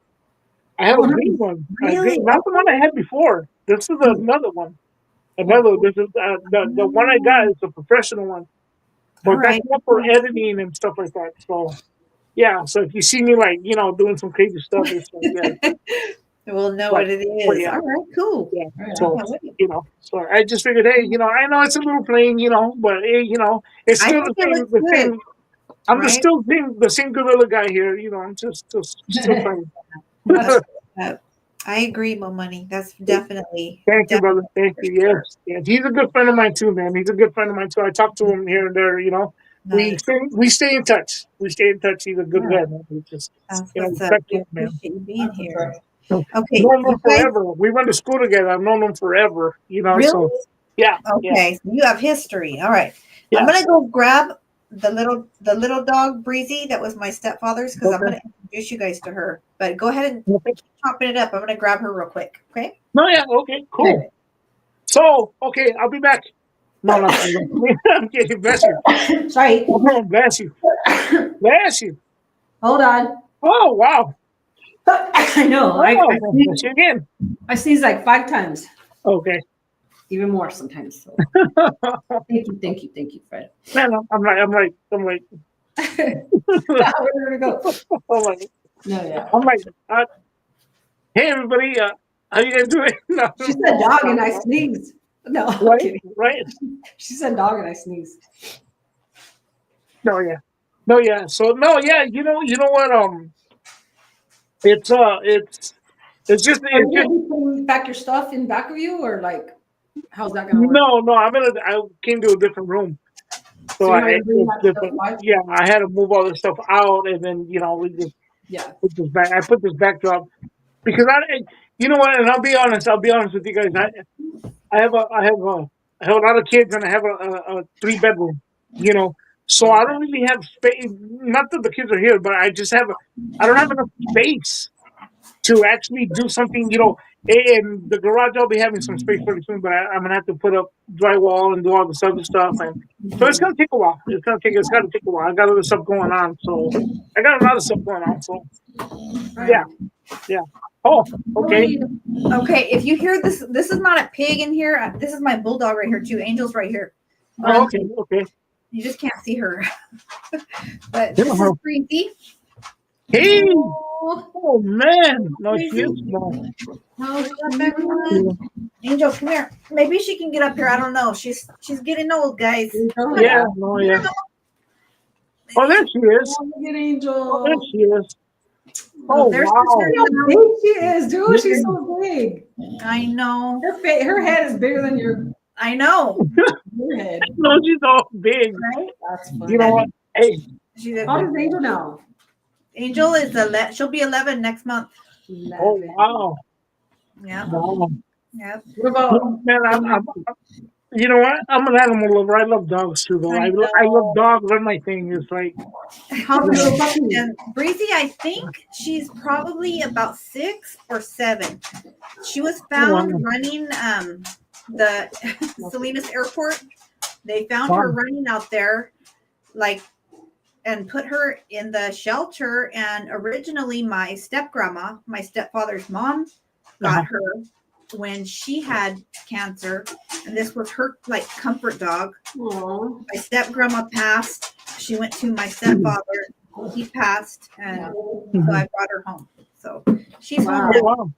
I have Oh, a green nice. one. A Really? green, not the one I had before. This is another one. This is the one I got is a professional one, All but that's right. not for editing and stuff like that. So yeah, so if you see me like doing some crazy stuff, it's like yeah, We'll know right. what it But is. yeah, All right, cool. yeah. Right So on. Can't wait. so I just figured, hey, I know it's a little plain, but hey, it's I still think the it same. looks The good, same. I'm right? the same gorilla guy here. I'm just still trying. That's I agree, Mo Money. That's definitely, Thank you, brother. definitely Thank for you. sure. Yes, yes. He's a good friend of mine too, man. He's a good friend of mine too. I talk to him here and there. Nice. We stay in touch. We stay in touch. He's a good Yeah. guy, man. He just That's what's up. respect We him, man. appreciate you being That's here. right. So, Okay, known you him guys, forever. We went to school together. I've known him forever. really? So yeah, yeah, Okay, so you have history. All right. I'm yeah. gonna go grab the little dog Breezy that was my stepfather's because I'm Okay. gonna introduce you guys to her. But go ahead and Okay. keep chopping it up. I'm gonna grab her real quick. Okay. No, yeah. Okay. Cool. So okay, I'll be back. No, not I'm kidding. Bless you. Sorry. Oh, bless you. Bless you. Hold on. Oh wow. I know. Oh, bless you again. I sneeze like 5 times, Okay. even more sometimes. So thank you, Fred. Man, I'm like, Where did it go? I'm like, No, yeah. I'm like, hey everybody, how you guys doing? No, She said dog and I sneezed. No, I'm right, kidding. right. She said dog and I sneezed. No, yeah, no, yeah. So no, yeah. You know what? It's it's just Are you it's just gonna be putting back your stuff in back of you, or like, how's that gonna work? no. I came to a different room, So so you're not gonna bring it's that stuff different. by? Yeah, I had to move all this stuff out, and then we just Yeah. put this back. I put this backdrop because you know what? And I'll be honest with you guys. I have a lot of kids, and I have a 3 bedroom. You know, so I don't really have space. Not that the kids are here, but I don't have enough space to actually do something. In the garage, I'll be having some space pretty soon, but I'm gonna have to put up drywall and do all this other stuff, and so it's gonna take a while. It's gotta take a while. I got other stuff going on, so I got a lot of stuff going on. So yeah, yeah. Oh, okay. Okay, if you hear this is not a pig in here. This is my bulldog right here too. Angel's right here. Oh, okay, okay. You just can't see her. But Yeah. this is Breezy. Hey, Oh, oh man, no, she is small. what's up, everyone? Angel, come here. Maybe she can get up here. I don't know. She's getting old, guys. Yeah, no, yeah. Oh, there she is. Oh, look at Oh, there Angel. she is. Oh, Oh, there's wow. How big she is, dude. She's so big. I know. Her head is bigger than your I know. head. No, she's all big. Right? That's funny. You know what? Hey, She's a, How does Angel now? Angel is she'll be 11 next month. oh, wow. Yeah. Wow. Yep. What about Man, you know what? I'm an animal lover. I love dogs too, though. I I love dogs. They're my thing. It's like, how big Yeah. a puppy? And Breezy, I think she's probably about 6 or 7. She was found wow. running the Salinas Airport. They found her Wow. running out there, like, and put her in the shelter. And originally, my step grandma, my stepfather's mom, got her when she had cancer, and this was her like comfort dog. Aw. My step grandma passed. She went to my stepfather. He passed, and so I brought her home. So she's Wow. home now. Wow.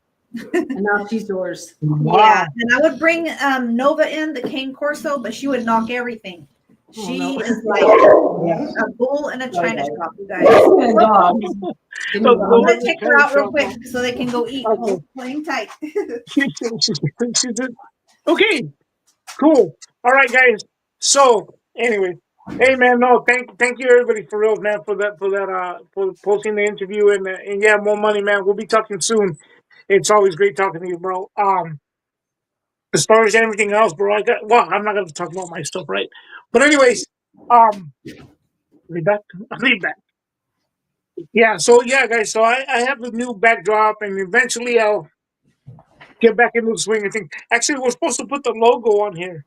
And now she's yours. Wow. Yeah, and I would bring Nova in the cane corso, but she would knock everything. She no. is like Yeah. a bull in a china shop, you guys. And dogs. Give me So dogs. I'm gonna take her out real quick so they can go eat. Okay. Hang tight. She did. Okay, cool. All right, guys. So anyway, hey man, no, thank you everybody for real, man, for posting the interview and yeah, more money, man. We'll be talking soon. It's always great talking to you, bro. as far as everything else, bro, I'm not going to talk about my stuff, right? But anyways, leave that, leave that. Yeah, so yeah, guys, so I have the new backdrop, and eventually I'll get back into the swing of things. Actually, we're supposed to put the logo on here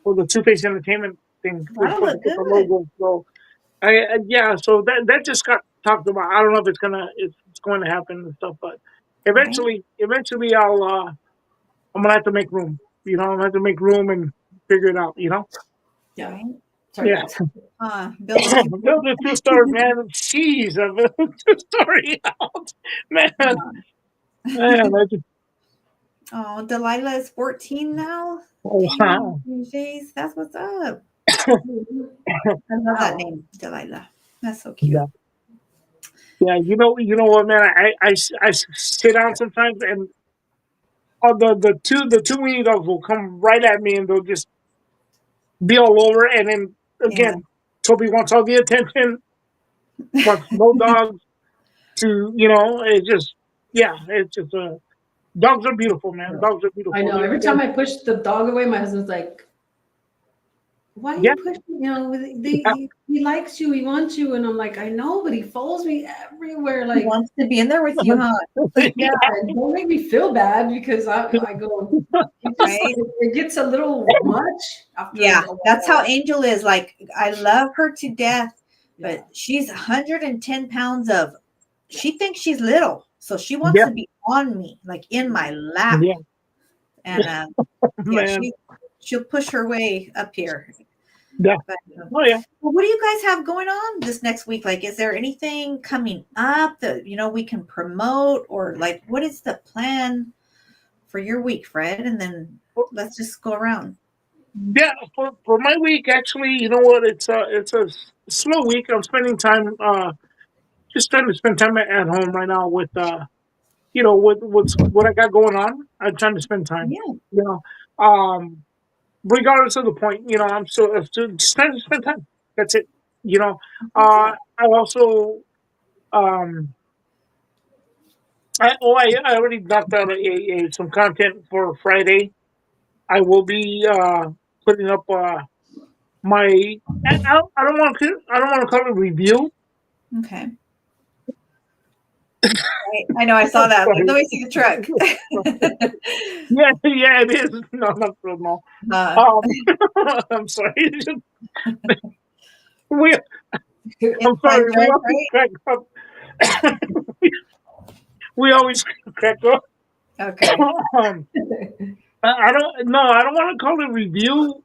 for the Two Face Entertainment thing. We're That'll supposed to look put the good. logo. So yeah, so that just got talked about. I don't know if it's going to happen and stuff, but Right? eventually I'm gonna have to make room. You know, I'm gonna have to make room and figure it out. You know, Yeah. Right? Sorry, yeah. guys. Build a two. Build a two-story, man. Jeez, I built a two-story house, man. Man, I just, Oh, Delilah is 14 now. oh, Dang, wow. jeez, that's what's up. Mhm. I love that Wow. name, Delilah. That's so Yeah, cute. yeah. You know what, man? I sit down sometimes, and the two weenie dogs will come right at me, and they'll just be all over. And then Yeah. again, Toby wants all the attention, wants no dogs to, it's just, yeah, it's just, dogs are beautiful, man. Dogs are I beautiful. know. Every They're, time I push the dog away, my husband's like, "Why are yeah, you pushing? You know, he likes you, he wants you." And I'm like, "I know, but he follows me everywhere. He Like, wants to be in there with you, huh? yeah, and don't make me feel bad because I go, it just Right? it gets a little much after Yeah, a that's how while. Angel is. Like, I love her to death, Yeah. but she's 110 pounds of, she thinks she's little. So she wants yeah, to be on me, like in my lap. yeah, And yeah, man. she'll push her way up here. Yeah. But Oh, yeah. well, what do you guys have going on this next week? Like, is there anything coming up that we can promote, or like, what is the plan for your week, Fred? And then let's just go around. Yeah, for my week, actually, you know what? It's a slow week. I'm spending time, just trying to spend time at home right now with, what I got going on. I'm trying to spend time, Yeah. you know, regardless of the point, I'm still just trying to spend time. That's it. You know, I also, um, I already knocked out some content for Friday. I will be, putting up, my, I don't want to call it review. Okay. I know I saw that. Let me see the truck. Yeah, yeah, it is. No, not for no. uh, Um, I'm sorry. we, I'm inside sorry. We joke, always crack up. We always crack up. right? Okay. Um, I don't. No, I don't want to call it review.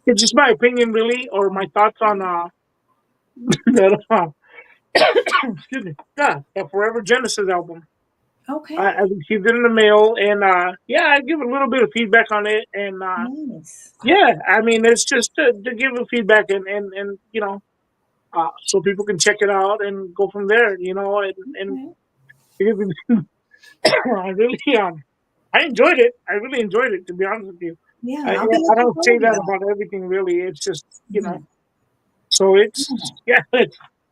It's just my opinion, really, or my thoughts on that. Excuse me. Yeah, the Forever Genesis album. I Okay. received it in the mail, and yeah, I give a little bit of feedback on it, and Nice. yeah, I mean, it's just to give a feedback, and so people can check it out and go from there, and Okay. I really I enjoyed it. I really enjoyed it, to be honest with you. Yeah, I I'll be I looking don't say forward to that that. about everything, really. It's just Mhm. so it's Yeah. yeah,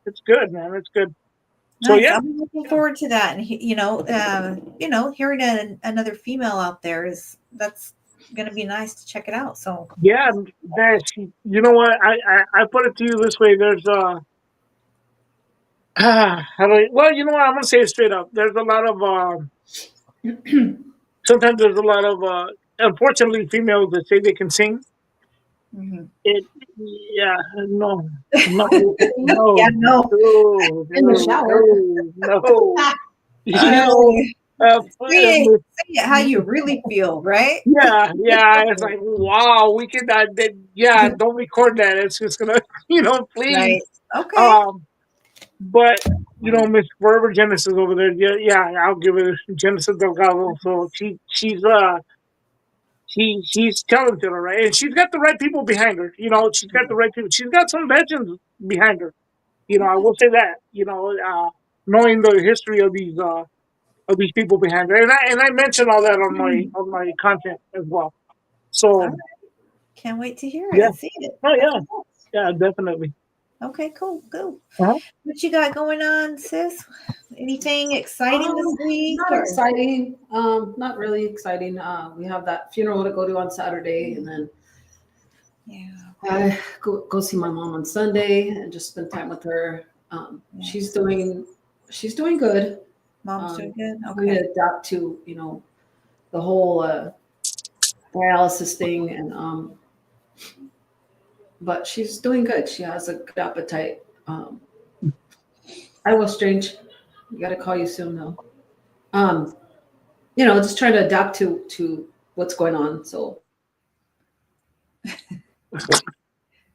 it's good, man. It's good. So Nice. yeah, I'll be looking forward to that. And hearing another female out there that's going to be nice to check it out. So yeah, you know what? I put it to you this way. There's well, you know what? I'm gonna say it straight up. There's a lot of sometimes there's a lot of unfortunately females that say they can sing. mhm. It Yeah, no, no, Yeah, no, no. no, In the no, shower. no, no. You Uh, know, say it how you really feel, right? yeah, yeah. It's like, wow, we can. Yeah, don't record that. It's just gonna, please. Right. Okay. Um, but Miss Forever Genesis over there. Yeah, yeah. I'll give it Genesis Delgado. So she's talented, all right, and she's got the right people behind her. She's got the right people. She's got some legends behind her. I Okay. will say that. Knowing the history of these people behind her, and I mentioned all that on my content as well. All So right. Can't wait to hear it yeah, and see it. oh That's yeah, what's up. yeah, definitely. Okay, cool. Uh-huh. What you got going on, sis? Anything exciting this week? Not or- exciting. Not really exciting. We have that funeral to go to on Saturday, and then Yeah. I go see my mom on Sunday and just spend time with her. Yeah. She's doing good. Mom's doing good. Trying Okay. to adapt to the whole dialysis thing, and but she's doing good. She has a good appetite. I was strange. We got to call you soon, though. Just trying to adapt to what's going on. So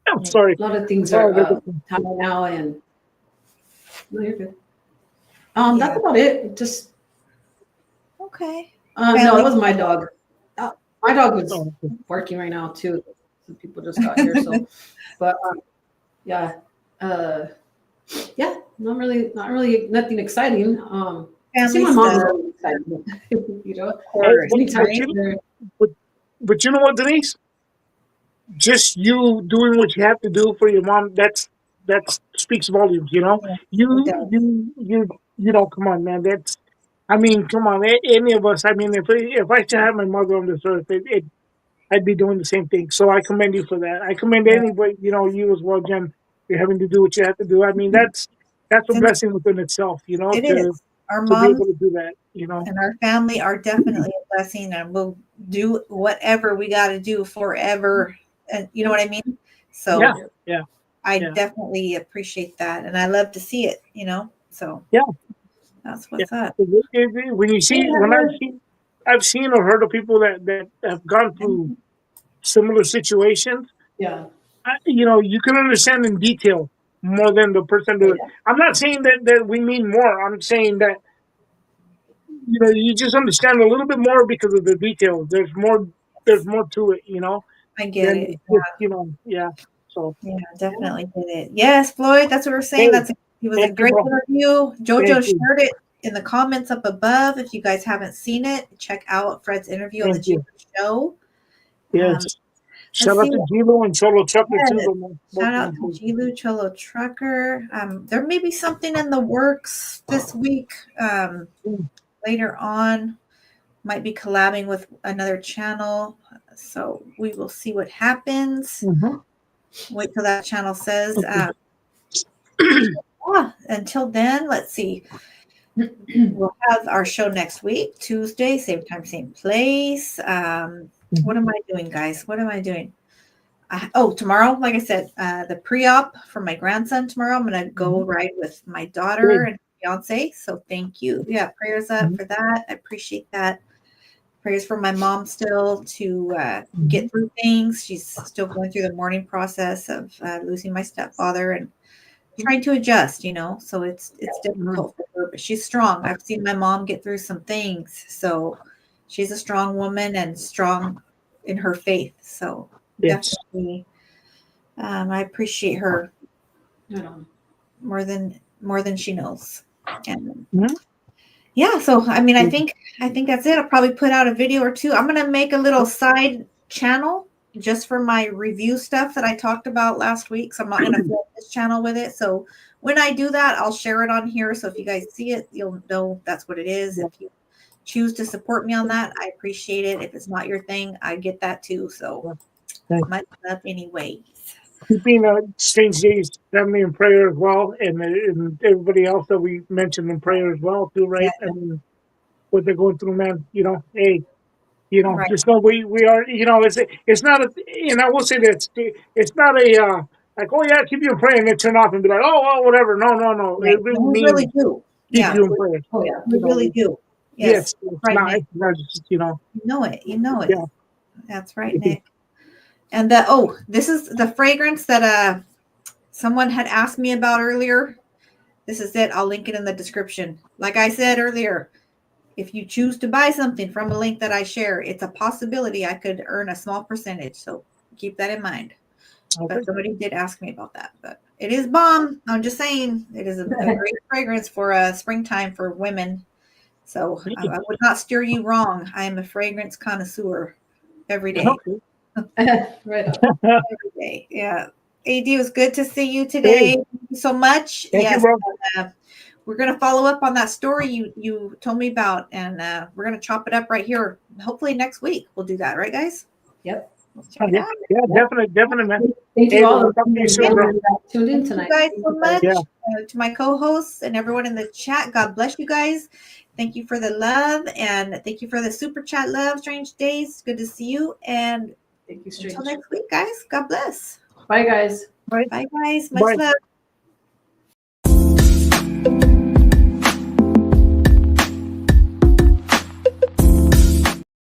I'm sorry. a lot of things Oh, are that's- happening now, and no, you're good. Yeah. That's about it. Just Okay. no, Family. it wasn't my dog. My dog was oh, working right now too. Some people just got here, so but yeah, yeah, not really, nothing exciting. See Family my mom is stuff. always exciting, course, anytime right? she's there. but you know what, Denise? Just you doing what you have to do for your mom. That speaks volumes. You know, Yeah, you it does. you know. Come on, man. That's. I mean, come on. Any of us. I mean, if I still had my mother on this earth, I'd be doing the same thing. So I commend you for that. I commend Yeah. anybody. You know, you as well, Jen. You're having to do what you have to do. I mean, that's a And blessing within itself. You know, it to is. Our to be moms able to do that. You know. and our family are definitely a blessing, and we'll do whatever we got to do forever. And you know what I mean? So Yeah. Yeah. I Yeah. definitely appreciate that, and I love to see it. So Yeah. that's what's up. When you see, I've seen or heard of people that have gone through similar situations. Yeah, You know, you can understand in detail more than the person that. I'm not saying that we mean more. I'm saying that you just understand a little bit more because of the details. There's more. There's more to it. I get Than it. just yeah. So Yeah, definitely get it. Yes, Floyd, that's what we're saying. hey, It was a thank you, great bro. interview. Jojo Thank you. shared it in the comments up above. If you guys haven't seen it, check out Fred's interview on the Thank you. Gilo Show. Yes. Shout out see. to Gilo and Cholo Chucker too. Yes. though, both Shout out of to them. Gilu Cholo Trucker. There may be something in the works this week. Later on, might be collabing with another channel. So we will see what happens. Mhm. Wait till that channel says. Okay. Until then, let's see. We'll have our show next week, Tuesday, same time, same place. What am I doing, guys? What am I doing? Tomorrow, like I said, the pre-op for my grandson tomorrow. I'm going to go ride with my daughter and fiance. So thank you. Yeah, prayers up for that. I appreciate that. Prayers for my mom still to get through things. She's still going through the mourning process of losing my stepfather and trying to adjust, so it's difficult for her, but she's strong. I've seen my mom get through some things, so she's a strong woman and strong in her faith. So definitely, I appreciate her more than she knows. And yeah, so I mean, I think that's it. I'll probably put out a video or two. I'm gonna make a little side channel just for my review stuff that I talked about last week. So I'm not going to fill this channel with it. So when I do that, I'll share it on here. So if you guys see it, you'll know that's what it is. If you choose to support me on that, I appreciate it. If it's not your thing, I get that too. So much love anyways. Keeping Strange Days family in prayer as well, and everybody else that we mentioned in prayer as well too, right? Yeah. I mean, what they're going through, man. Hey, Right. just know we are. It's not a. And I will say that it's not a like, oh yeah, keep you in prayer, and then turn off and be like, oh whatever. No. Right. It really We means really do. keep Yeah. you in prayer. Oh yeah. We really do. Yes. It's right, not. Nick. It's not just, You know it. Yeah. That's right, Nick. And this is the fragrance that someone had asked me about earlier. This is it. I'll link it in the description. Like I said earlier, if you choose to buy something from a link that I share, it's a possibility I could earn a small percentage. So keep that in mind. Okay. But somebody did ask me about that. But it is bomb. I'm just saying it is a great fragrance for springtime for women. So I would not steer you wrong. I am a fragrance connoisseur every day. Okay. Right on. Every day. Yeah. AD, it was good to see you today. Thank you so much. Thank yes. you, bro. we're gonna follow up on that story you told me about, and we're gonna chop it up right here. Hopefully next week we'll do that, right, guys? Yep. Let's check it Yeah, out. yeah, definitely, man. Thank Hey, you all we'll talk to you soon, bro. that tuned in Thank tonight. you guys so much. Yeah. To my co-hosts and everyone in the chat, God bless you guys. Thank you for the love, and thank you for the super chat love. Strange Days, good to see you. And Thank you, until Strange. next week, guys, God bless. Bye, guys. Bye, guys. Much Bye. love.